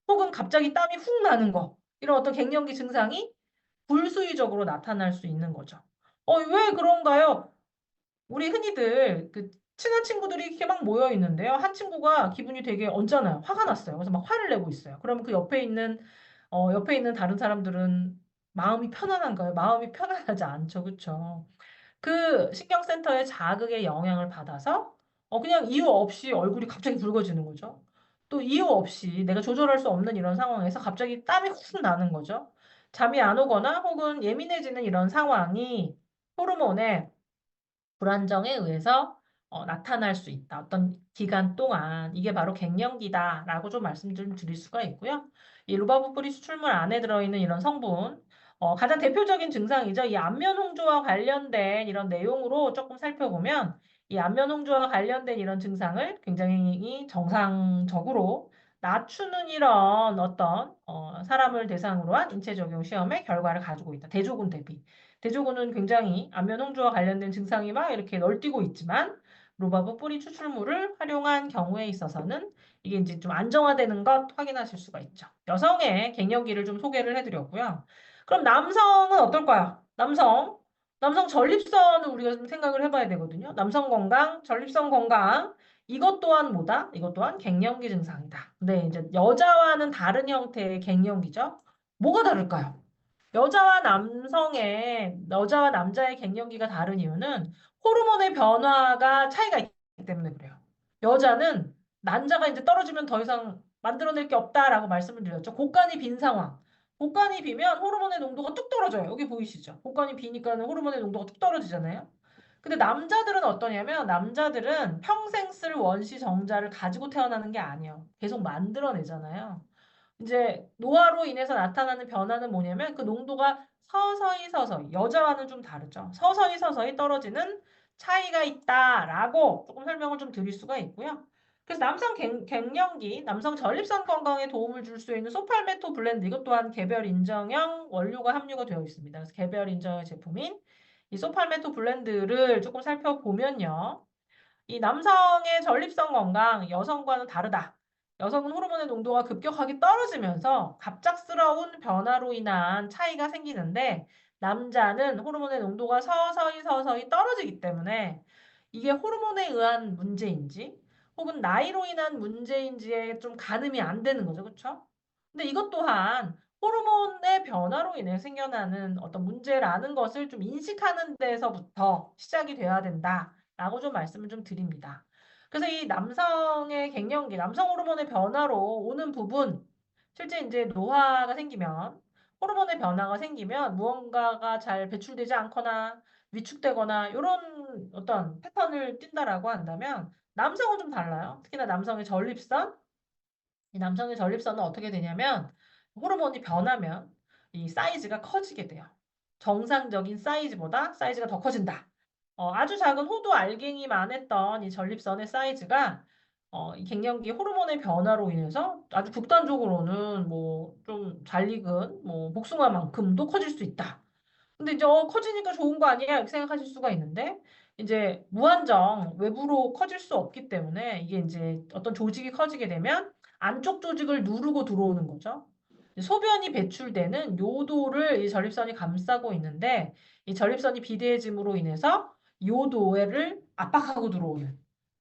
혹은 갑자기 땀이 훅 나는 거 이런 어떤 갱년기 증상이 불수의적으로 나타날 수 있는 거죠. 왜 그런가요? 우리 흔히들 그 친한 친구들이 이렇게 막 모여 있는데요. 한 친구가 기분이 되게 언짢아요. 화가 났어요. 그래서 막 화를 내고 있어요. 그러면 그 옆에 있는 다른 사람들은 마음이 편안한가요? 마음이 편안하지 않죠. 그쵸? 그 신경센터의 자극에 영향을 받아서 그냥 이유 없이 얼굴이 갑자기 붉어지는 거죠. 또 이유 없이 내가 조절할 수 없는 이런 상황에서 갑자기 땀이 훅 나는 거죠. 잠이 안 오거나 혹은 예민해지는 이런 상황이 호르몬의 불안정에 의해서 나타날 수 있다. 어떤 기간 동안 이게 바로 갱년기다라고 좀 말씀 좀 드릴 수가 있고요. 이 루바브프리 수출물 안에 들어있는 이런 성분 가장 대표적인 증상이죠. 이 안면 홍조와 관련된 이런 내용으로 조금 살펴보면 이 안면 홍조와 관련된 이런 증상을 굉장히 정상적으로 낮추는 이런 어떤 사람을 대상으로 한 인체 적용 시험의 결과를 가지고 있다. 대조군 대비. 대조군은 굉장히 안면 홍조와 관련된 증상이 막 이렇게 널뛰고 있지만 로바브 뿌리 추출물을 활용한 경우에 있어서는 이게 이제 좀 안정화되는 것 확인하실 수가 있죠. 여성의 갱년기를 좀 소개를 해드렸고요. 그럼 남성은 어떨까요? 남성 전립선을 우리가 좀 생각을 해봐야 되거든요. 남성 건강, 전립선 건강. 이것 또한 뭐다? 이것 또한 갱년기 증상이다. 근데 이제 여자와는 다른 형태의 갱년기죠. 뭐가 다를까요? 여자와 남자의 갱년기가 다른 이유는 호르몬의 변화가 차이가 있기 때문에 그래요. 여자는 난자가 이제 떨어지면 더 이상 만들어낼 게 없다라고 말씀을 드렸죠. 곳간이 빈 상황. 곳간이 비면 호르몬의 농도가 뚝 떨어져요. 여기 보이시죠? 곳간이 비니까는 호르몬의 농도가 뚝 떨어지잖아요. 근데 남자들은 어떠냐면 남자들은 평생 쓸 원시 정자를 가지고 태어나는 게 아니에요. 계속 만들어내잖아요. 이제 노화로 인해서 나타나는 변화는 뭐냐면 그 농도가 서서히 여자와는 좀 다르죠. 서서히 떨어지는 차이가 있다라고 조금 설명을 좀 드릴 수가 있고요. 그래서 갱년기, 남성 전립선 건강에 도움을 줄 수 있는 소팔메토 블렌드 이것 또한 개별 인정형 원료가 함유가 되어 있습니다. 그래서 개별 인정형 제품인 이 소팔메토 블렌드를 조금 살펴보면요. 이 남성의 전립선 건강, 여성과는 다르다. 여성은 호르몬의 농도가 급격하게 떨어지면서 갑작스러운 변화로 인한 차이가 생기는데 남자는 호르몬의 농도가 서서히 떨어지기 때문에 이게 호르몬에 의한 문제인지 혹은 나이로 인한 문제인지에 좀 가늠이 안 되는 거죠. 그렇죠? 근데 이것 또한 호르몬의 변화로 인해 생겨나는 어떤 문제라는 것을 좀 인식하는 데서부터 시작이 돼야 된다라고 좀 말씀을 좀 드립니다. 그래서 이 남성의 갱년기, 남성 호르몬의 변화로 오는 부분, 실제 이제 노화가 생기면, 호르몬의 변화가 생기면 무언가가 잘 배출되지 않거나 위축되거나 이런 어떤 패턴을 띈다라고 한다면 남성은 좀 달라요. 특히나 이 남성의 전립선은 어떻게 되냐면 호르몬이 변하면 이 사이즈가 커지게 돼요. 정상적인 사이즈보다 사이즈가 더 커진다. 아주 작은 호두 알갱이만 했던 이 전립선의 사이즈가 이 갱년기 호르몬의 변화로 인해서 아주 극단적으로는 뭐 좀 잘 익은 뭐 복숭아만큼도 커질 수 있다. 근데 이제 커지니까 좋은 거 아니야? 이렇게 생각하실 수가 있는데 이제 무한정 외부로 커질 수 없기 때문에 이게 이제 어떤 조직이 커지게 되면 안쪽 조직을 누르고 들어오는 거죠. 소변이 배출되는 요도를 이 전립선이 감싸고 있는데 이 전립선이 비대해짐으로 인해서 요도를 압박하고 들어오는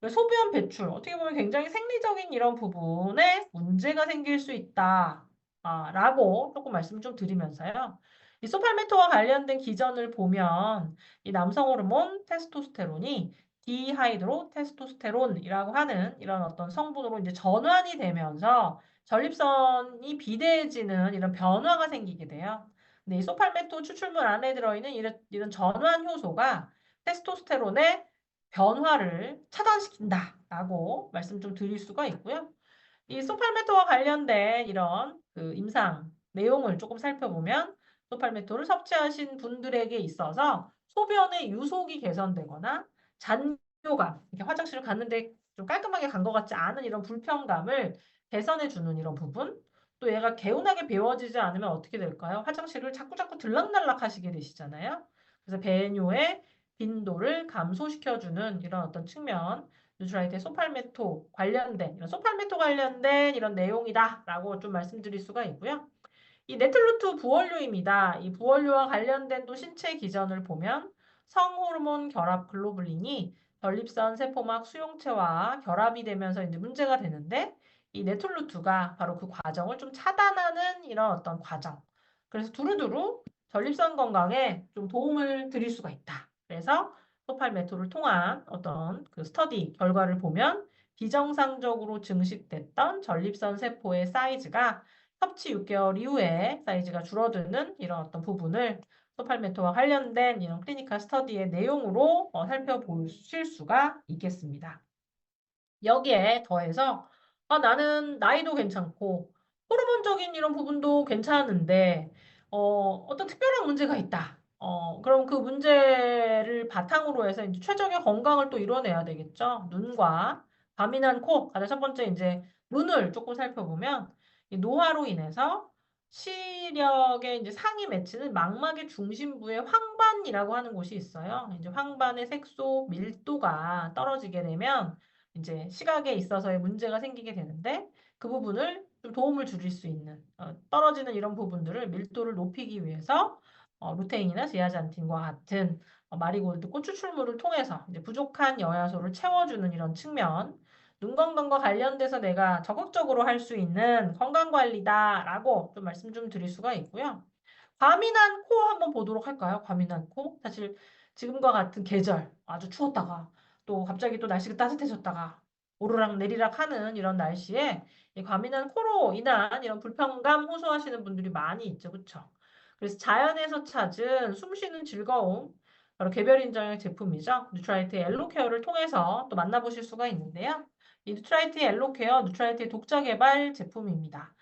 소변 배출 어떻게 보면 굉장히 생리적인 이런 부분에 문제가 생길 수 있다. 라고 조금 말씀을 좀 드리면서요. 이 소팔메토와 관련된 기전을 보면 이 남성 호르몬 테스토스테론이 디하이드로 테스토스테론이라고 하는 이런 어떤 성분으로 이제 전환이 되면서 전립선이 비대해지는 이런 변화가 생기게 돼요. 근데 이 소팔메토 추출물 안에 들어있는 이런 전환 효소가 테스토스테론의 변화를 차단시킨다라고 말씀 좀 드릴 수가 있고요. 이 소팔메토와 관련된 이런 그 임상 내용을 조금 살펴보면 소팔메토를 섭취하신 분들에게 있어서 소변의 유속이 개선되거나 잔뇨감, 이렇게 화장실을 갔는데 좀 깔끔하게 간 것 같지 않은 이런 불편감을 개선해 주는 이런 부분. 또 얘가 개운하게 배워지지 않으면 어떻게 될까요? 화장실을 자꾸자꾸 들락날락 하시게 되시잖아요. 그래서 배뇨의 빈도를 감소시켜주는 이런 어떤 측면, 뉴트라이트의 소팔메토 관련된 이런 내용이다라고 좀 말씀드릴 수가 있고요. 이 네틀루트 부원료입니다. 이 부원료와 관련된 또 신체 기전을 보면 성호르몬 결합 글로불린이 전립선 세포막 수용체와 결합이 되면서 이제 문제가 되는데 이 네틀루트가 바로 그 과정을 좀 차단하는 이런 어떤 과정. 그래서 두루두루 전립선 건강에 좀 도움을 드릴 수가 있다. 그래서 소팔메토를 통한 어떤 그 스터디 결과를 보면 비정상적으로 증식됐던 전립선 세포의 사이즈가 섭취 6개월 이후에 사이즈가 줄어드는 이런 어떤 부분을 소팔메토와 관련된 이런 클리니컬 스터디의 내용으로 살펴보실 수가 있겠습니다. 여기에 더해서 나는 나이도 괜찮고 호르몬적인 이런 부분도 괜찮은데 어떤 특별한 문제가 있다. 그럼 그 문제를 바탕으로 해서 이제 최적의 건강을 또 이뤄내야 되겠죠. 눈과 과민한 코, 가장 첫 번째 이제 눈을 조금 살펴보면 이 노화로 인해서 시력의 이제 상위 매치는 망막의 중심부의 황반이라고 하는 곳이 있어요. 이제 황반의 색소 밀도가 떨어지게 되면 이제 시각에 있어서의 문제가 생기게 되는데 그 부분을 좀 도움을 줄일 수 있는 떨어지는 이런 부분들을 밀도를 높이기 위해서 루테인이나 제아잔틴과 같은 마리골드 꽃 추출물을 통해서 이제 부족한 영양소를 채워주는 이런 측면, 눈 건강과 관련돼서 내가 적극적으로 할 수 있는 건강 관리다라고 좀 말씀 좀 드릴 수가 있고요. 과민한 코 한번 보도록 할까요? 과민한 코. 사실 지금과 같은 계절, 아주 추웠다가 또 갑자기 또 날씨가 따뜻해졌다가 오르락 내리락 하는 이런 날씨에 이 과민한 코로 인한 이런 불편감 호소하시는 분들이 많이 있죠. 그렇죠? 그래서 자연에서 찾은 숨쉬는 즐거움, 바로 개별 인정의 제품이죠. 뉴트라이트 엘로케어를 통해서 또 만나보실 수가 있는데요. 이 뉴트라이트 엘로케어, 뉴트라이트의 독자 개발 제품입니다.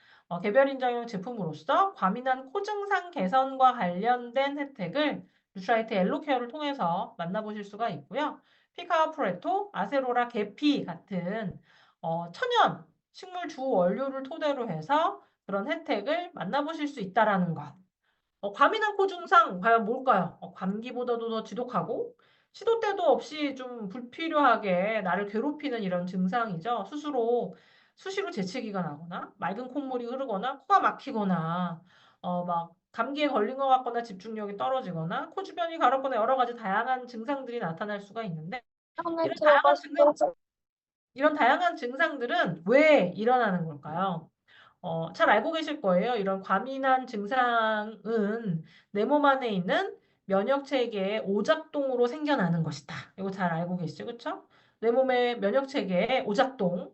개별 인정형 제품으로서 과민한 코 증상 개선과 관련된 혜택을 뉴트라이트 엘로케어를 통해서 만나보실 수가 있고요. 피카와 프레토, 아세로라 계피 같은 천연 식물 주 원료를 토대로 해서 그런 혜택을 만나보실 수 있다라는 것. 과민한 코 증상 과연 뭘까요? 감기보다도 더 지독하고 시도 때도 없이 좀 불필요하게 나를 괴롭히는 이런 증상이죠. 수시로 재채기가 나거나 맑은 콧물이 흐르거나 코가 막히거나 막 감기에 걸린 것 같거나 집중력이 떨어지거나 코 주변이 가렵거나 여러 가지 다양한 증상들이 나타날 수가 있는데 안에 이런 다양한 증상 들어갔어. 이런 다양한 증상들은 왜 일어나는 걸까요? 잘 알고 계실 거예요. 이런 과민한 증상은 내 몸 안에 있는 면역 체계의 오작동으로 생겨나는 것이다. 이거 잘 알고 계시죠? 그렇죠? 내 몸의 면역 체계의 오작동.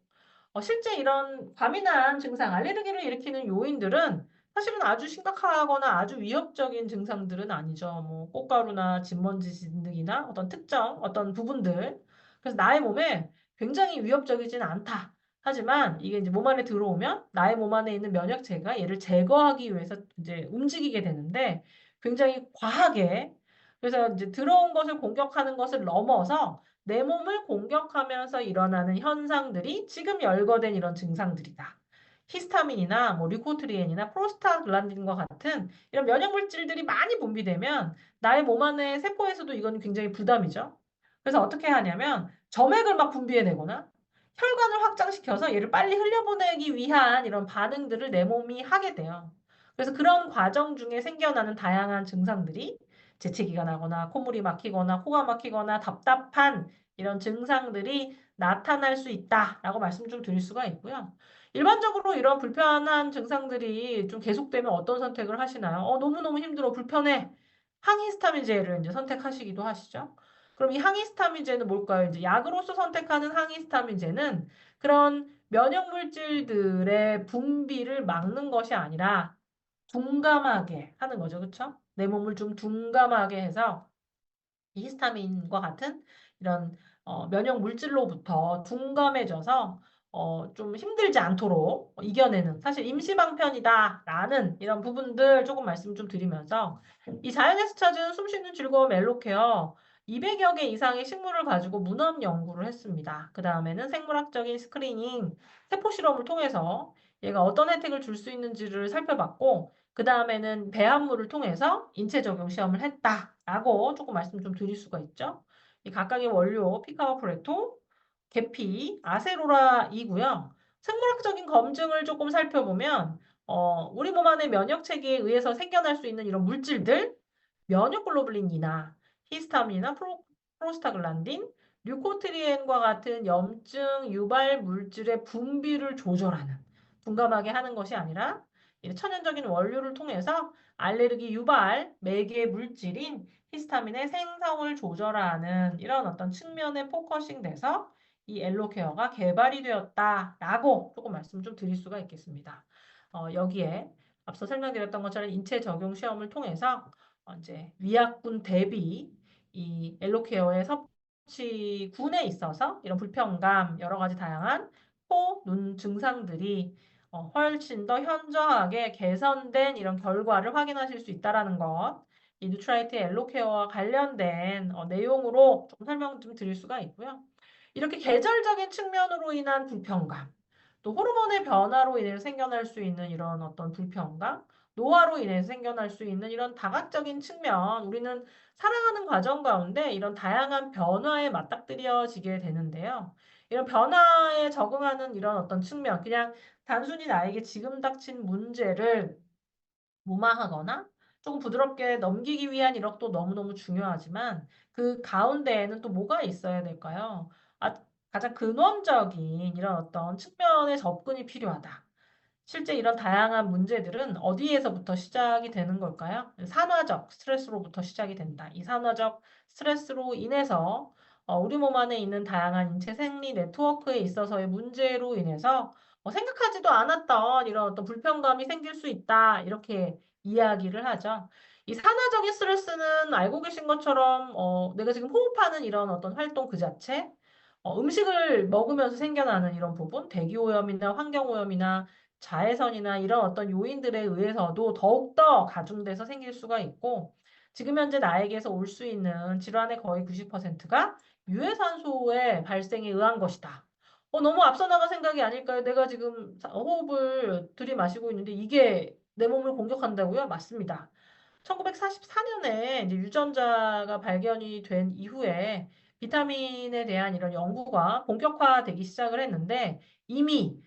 실제 이런 과민한 증상, 알레르기를 일으키는 요인들은 사실은 아주 심각하거나 아주 위협적인 증상들은 아니죠. 뭐 꽃가루나 진먼지 진드기나 어떤 특정 어떤 부분들. 그래서 나의 몸에 굉장히 위협적이지는 않다. 하지만 이게 이제 몸 안에 들어오면 나의 몸 안에 있는 면역체가 얘를 제거하기 위해서 이제 움직이게 되는데 굉장히 과하게 그래서 이제 들어온 것을 공격하는 것을 넘어서 내 몸을 공격하면서 일어나는 현상들이 지금 열거된 이런 증상들이다. 히스타민이나 뭐 류코트리엔이나 프로스타글란딘과 같은 이런 면역 물질들이 많이 분비되면 나의 몸 안의 세포에서도 이건 굉장히 부담이죠. 그래서 어떻게 하냐면 점액을 막 분비해내거나 혈관을 확장시켜서 얘를 빨리 흘려보내기 위한 이런 반응들을 내 몸이 하게 돼요. 그래서 그런 과정 중에 생겨나는 다양한 증상들이 재채기가 나거나 콧물이 막히거나 코가 막히거나 답답한 이런 증상들이 나타날 수 있다라고 말씀 좀 드릴 수가 있고요. 일반적으로 이런 불편한 증상들이 좀 계속되면 어떤 선택을 하시나요? 너무너무 힘들어, 불편해. 항히스타민제를 이제 선택하시기도 하시죠. 그럼 이 항히스타민제는 뭘까요? 이제 약으로서 선택하는 항히스타민제는 그런 면역 물질들의 분비를 막는 것이 아니라 둔감하게 하는 거죠. 그렇죠? 내 몸을 좀 둔감하게 해서 이 히스타민과 같은 이런 면역 물질로부터 둔감해져서 좀 힘들지 않도록 이겨내는 사실 임시방편이다라는 이런 부분들 조금 말씀 좀 드리면서 이 자연에서 찾은 숨쉬는 즐거움 엘로케어 200여 개 이상의 식물을 가지고 문헌 연구를 했습니다. 그 다음에는 생물학적인 스크리닝, 세포 실험을 통해서 얘가 어떤 혜택을 줄 수 있는지를 살펴봤고 그 다음에는 배합물을 통해서 인체 적용 시험을 했다라고 조금 말씀 좀 드릴 수가 있죠. 이 각각의 원료 피카와 프레토, 계피, 아세로라이고요. 생물학적인 검증을 조금 살펴보면 우리 몸 안의 면역 체계에 의해서 생겨날 수 있는 이런 물질들, 면역 글로불린이나 히스타민이나 프로스타글란딘, 류코트리엔과 같은 염증 유발 물질의 분비를 조절하는 둔감하게 하는 것이 아니라 이 천연적인 원료를 통해서 알레르기 유발 매개 물질인 히스타민의 생성을 조절하는 이런 어떤 측면에 포커싱 돼서 이 엘로케어가 개발이 되었다라고 조금 말씀 좀 드릴 수가 있겠습니다. 여기에 앞서 설명드렸던 것처럼 인체 적용 시험을 통해서 이제 위약군 대비 이 엘로케어의 섭취군에 있어서 이런 불편감, 여러 가지 다양한 코, 눈 증상들이 훨씬 더 현저하게 개선된 이런 결과를 확인하실 수 있다라는 것. 이 뉴트라이트 엘로케어와 관련된 내용으로 좀 설명 좀 드릴 수가 있고요. 이렇게 계절적인 측면으로 인한 불편감, 또 호르몬의 변화로 인해 생겨날 수 있는 이런 어떤 불편감, 노화로 인해서 생겨날 수 있는 이런 다각적인 측면, 우리는 살아가는 과정 가운데 이런 다양한 변화에 맞닥뜨려지게 되는데요. 이런 변화에 적응하는 이런 어떤 측면, 그냥 단순히 나에게 지금 닥친 문제를 무마하거나 조금 부드럽게 넘기기 위한 이력도 너무너무 중요하지만 그 가운데에는 또 뭐가 있어야 될까요? 아, 가장 근원적인 이런 어떤 측면의 접근이 필요하다. 실제 이런 다양한 문제들은 어디에서부터 시작이 되는 걸까요? 산화적 스트레스로부터 시작이 된다. 이 산화적 스트레스로 인해서 우리 몸 안에 있는 다양한 인체 생리 네트워크에 있어서의 문제로 인해서 생각하지도 않았던 이런 어떤 불편감이 생길 수 있다. 이렇게 이야기를 하죠. 이 산화적인 스트레스는 알고 계신 것처럼 내가 지금 호흡하는 이런 어떤 활동 그 자체, 음식을 먹으면서 생겨나는 이런 부분, 대기오염이나 환경오염이나 자외선이나 이런 어떤 요인들에 의해서도 더욱더 가중돼서 생길 수가 있고, 지금 현재 나에게서 올 수 있는 질환의 거의 90%가 유해산소의 발생에 의한 것이다. 너무 앞서 나간 생각이 아닐까요? 내가 지금 호흡을 들이마시고 있는데 이게 내 몸을 공격한다고요? 맞습니다. 1944년에 이제 유전자가 발견이 된 이후에 비타민에 대한 이런 연구가 본격화되기 시작을 했는데 이미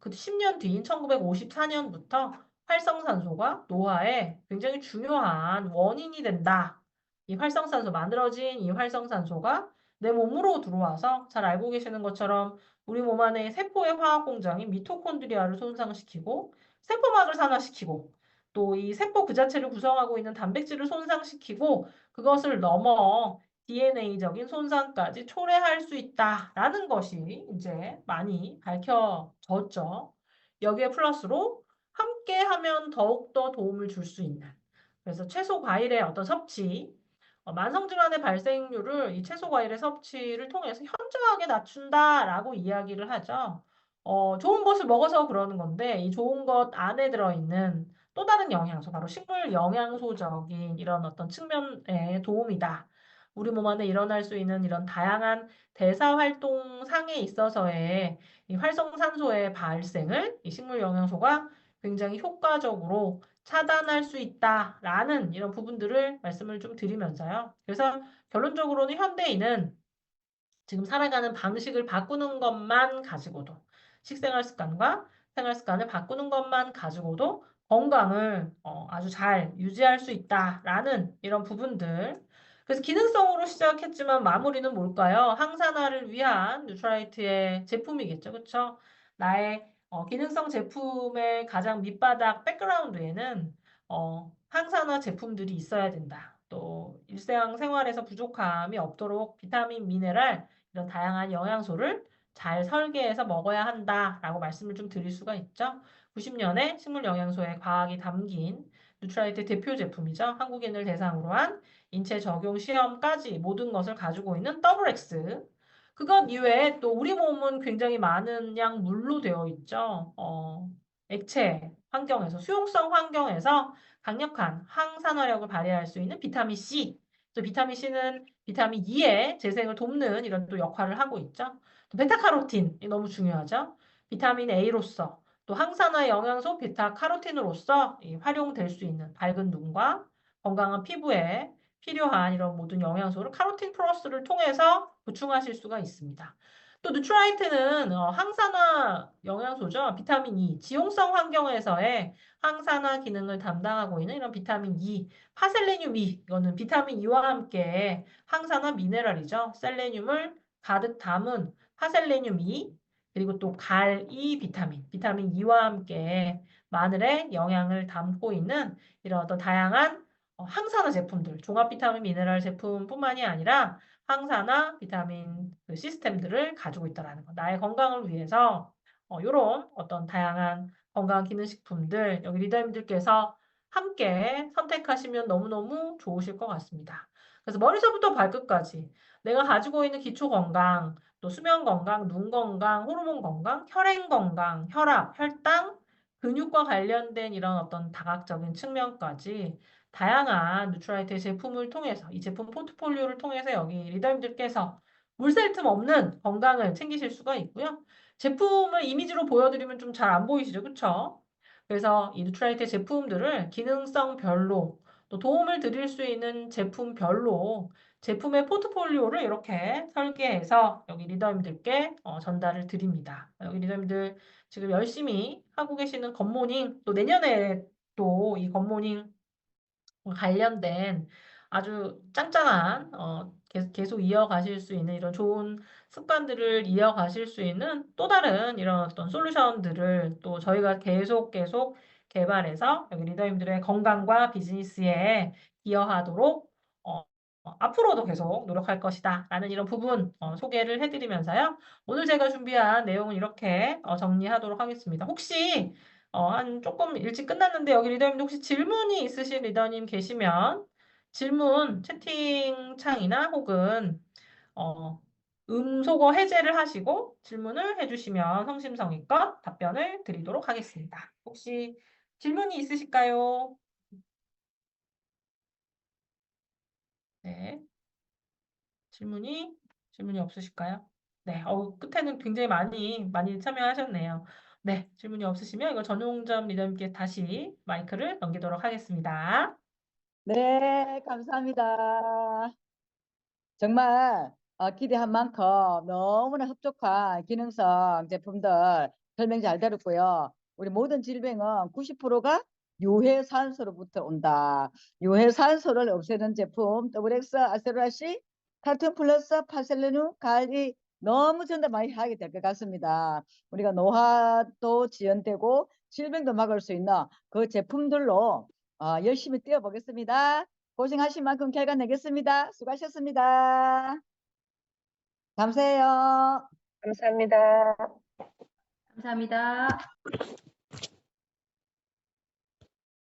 그 10년 뒤인 1954년부터 활성산소가 노화에 굉장히 중요한 원인이 된다. 이 활성산소 만들어진 이 활성산소가 내 몸으로 들어와서 잘 알고 계시는 것처럼 우리 몸 안에 세포의 화학 공장인 미토콘드리아를 손상시키고 세포막을 산화시키고 또 이 세포 그 자체를 구성하고 있는 단백질을 손상시키고 그것을 넘어 DNA적인 손상까지 초래할 수 있다라는 것이 이제 많이 밝혀졌죠. 여기에 플러스로 함께 하면 더욱더 도움을 줄 수 있는. 그래서 채소 과일의 어떤 섭취, 만성질환의 발생률을 이 채소 과일의 섭취를 통해서 현저하게 낮춘다라고 이야기를 하죠. 좋은 것을 먹어서 그러는 건데 이 좋은 것 안에 들어있는 또 다른 영양소, 바로 식물 영양소적인 이런 어떤 측면에 도움이다. 우리 몸 안에 일어날 수 있는 이런 다양한 대사 활동 상에 있어서의 이 활성산소의 발생을 이 식물 영양소가 굉장히 효과적으로 차단할 수 있다라는 이런 부분들을 말씀을 좀 드리면서요. 그래서 결론적으로는 현대인은 지금 살아가는 방식을 바꾸는 것만 가지고도 식생활 습관과 생활 습관을 바꾸는 것만 가지고도 건강을 아주 잘 유지할 수 있다라는 이런 부분들. 그래서 기능성으로 시작했지만 마무리는 뭘까요? 항산화를 위한 뉴트라이트의 제품이겠죠. 그렇죠? 나의 기능성 제품의 가장 밑바닥 백그라운드에는 항산화 제품들이 있어야 된다. 또 일상생활에서 부족함이 없도록 비타민, 미네랄 이런 다양한 영양소를 잘 설계해서 먹어야 한다라고 말씀을 좀 드릴 수가 있죠. 90년에 식물 영양소의 과학이 담긴 뉴트라이트 대표 제품이죠. 한국인을 대상으로 한 인체 적용 시험까지 모든 것을 가지고 있는 더블 X. 그것 이외에 또 우리 몸은 굉장히 많은 양 물로 되어 있죠. 액체 환경에서, 수용성 환경에서 강력한 항산화력을 발휘할 수 있는 비타민 C. 또 비타민 C는 비타민 E의 재생을 돕는 이런 또 역할을 하고 있죠. 또 베타카로틴이 너무 중요하죠. 비타민 A로서 또 항산화 영양소 베타카로틴으로서 활용될 수 있는 밝은 눈과 건강한 피부에 필요한 이런 모든 영양소를 카로틴 플러스를 통해서 보충하실 수가 있습니다. 또 누트라이트는 항산화 영양소죠. 비타민 E, 지용성 환경에서의 항산화 기능을 담당하고 있는 이런 비타민 E, 파셀레늄 E, 이거는 비타민 E와 함께 항산화 미네랄이죠. 셀레늄을 가득 담은 파셀레늄 E, 그리고 또 갈 E 비타민, 비타민 E와 함께 마늘에 영양을 담고 있는 이런 어떤 다양한 항산화 제품들, 종합 비타민 미네랄 제품뿐만이 아니라 항산화 비타민 그 시스템들을 가지고 있다라는 거. 나의 건강을 위해서 이런 어떤 다양한 건강 기능식품들 여기 리더님들께서 함께 선택하시면 너무너무 좋으실 것 같습니다. 그래서 머리서부터 발끝까지 내가 가지고 있는 기초 건강, 또 수면 건강, 눈 건강, 호르몬 건강, 혈행 건강, 혈압, 혈당, 근육과 관련된 이런 어떤 다각적인 측면까지 다양한 누트라이트의 제품을 통해서 이 제품 포트폴리오를 통해서 여기 리더님들께서 물샐 틈 없는 건강을 챙기실 수가 있고요. 제품을 이미지로 보여드리면 좀 잘 안 보이시죠? 그쵸? 그래서 이 누트라이트 제품들을 기능성별로 또 도움을 드릴 수 있는 제품별로 제품의 포트폴리오를 이렇게 설계해서 여기 리더님들께 전달을 드립니다. 여기 리더님들 지금 열심히 하고 계시는 굿모닝 또 내년에 또 이 굿모닝 관련된 아주 짱짱한 계속 이어가실 수 있는 이런 좋은 습관들을 이어가실 수 있는 또 다른 이런 어떤 솔루션들을 또 저희가 계속 개발해서 여기 리더님들의 건강과 비즈니스에 기여하도록 어, 앞으로도 계속 노력할 것이다 라는 이런 부분 소개를 해드리면서요. 오늘 제가 준비한 내용은 이렇게 정리하도록 하겠습니다. 혹시 한 조금 일찍 끝났는데 여기 리더님도 혹시 질문이 있으신 리더님 계시면 질문 채팅창이나 혹은 어, 음소거 해제를 하시고 질문을 해주시면 성심성의껏 답변을 드리도록 하겠습니다. 혹시 질문이 있으실까요? 네, 질문이 질문이 없으실까요? 네, 끝에는 굉장히 많이 참여하셨네요. 네, 질문이 없으시면 이거 전용점 리더님께 다시 마이크를 넘기도록 하겠습니다. 네, 감사합니다. 정말 기대한 만큼 너무나 흡족한 기능성 제품들 설명 잘 들었고요. 우리 모든 질병은 90%가 유해산소로부터 온다. 유해산소를 없애는 제품 WX 아세로라시 칼슘 플러스 파셀레늄 갈이 너무 전달 많이 하게 될 것 같습니다. 우리가 노화도 지연되고 질병도 막을 수 있는 그 제품들로 열심히 뛰어보겠습니다. 고생하신 만큼 결과 내겠습니다. 수고하셨습니다. 감사해요. 감사합니다. 감사합니다.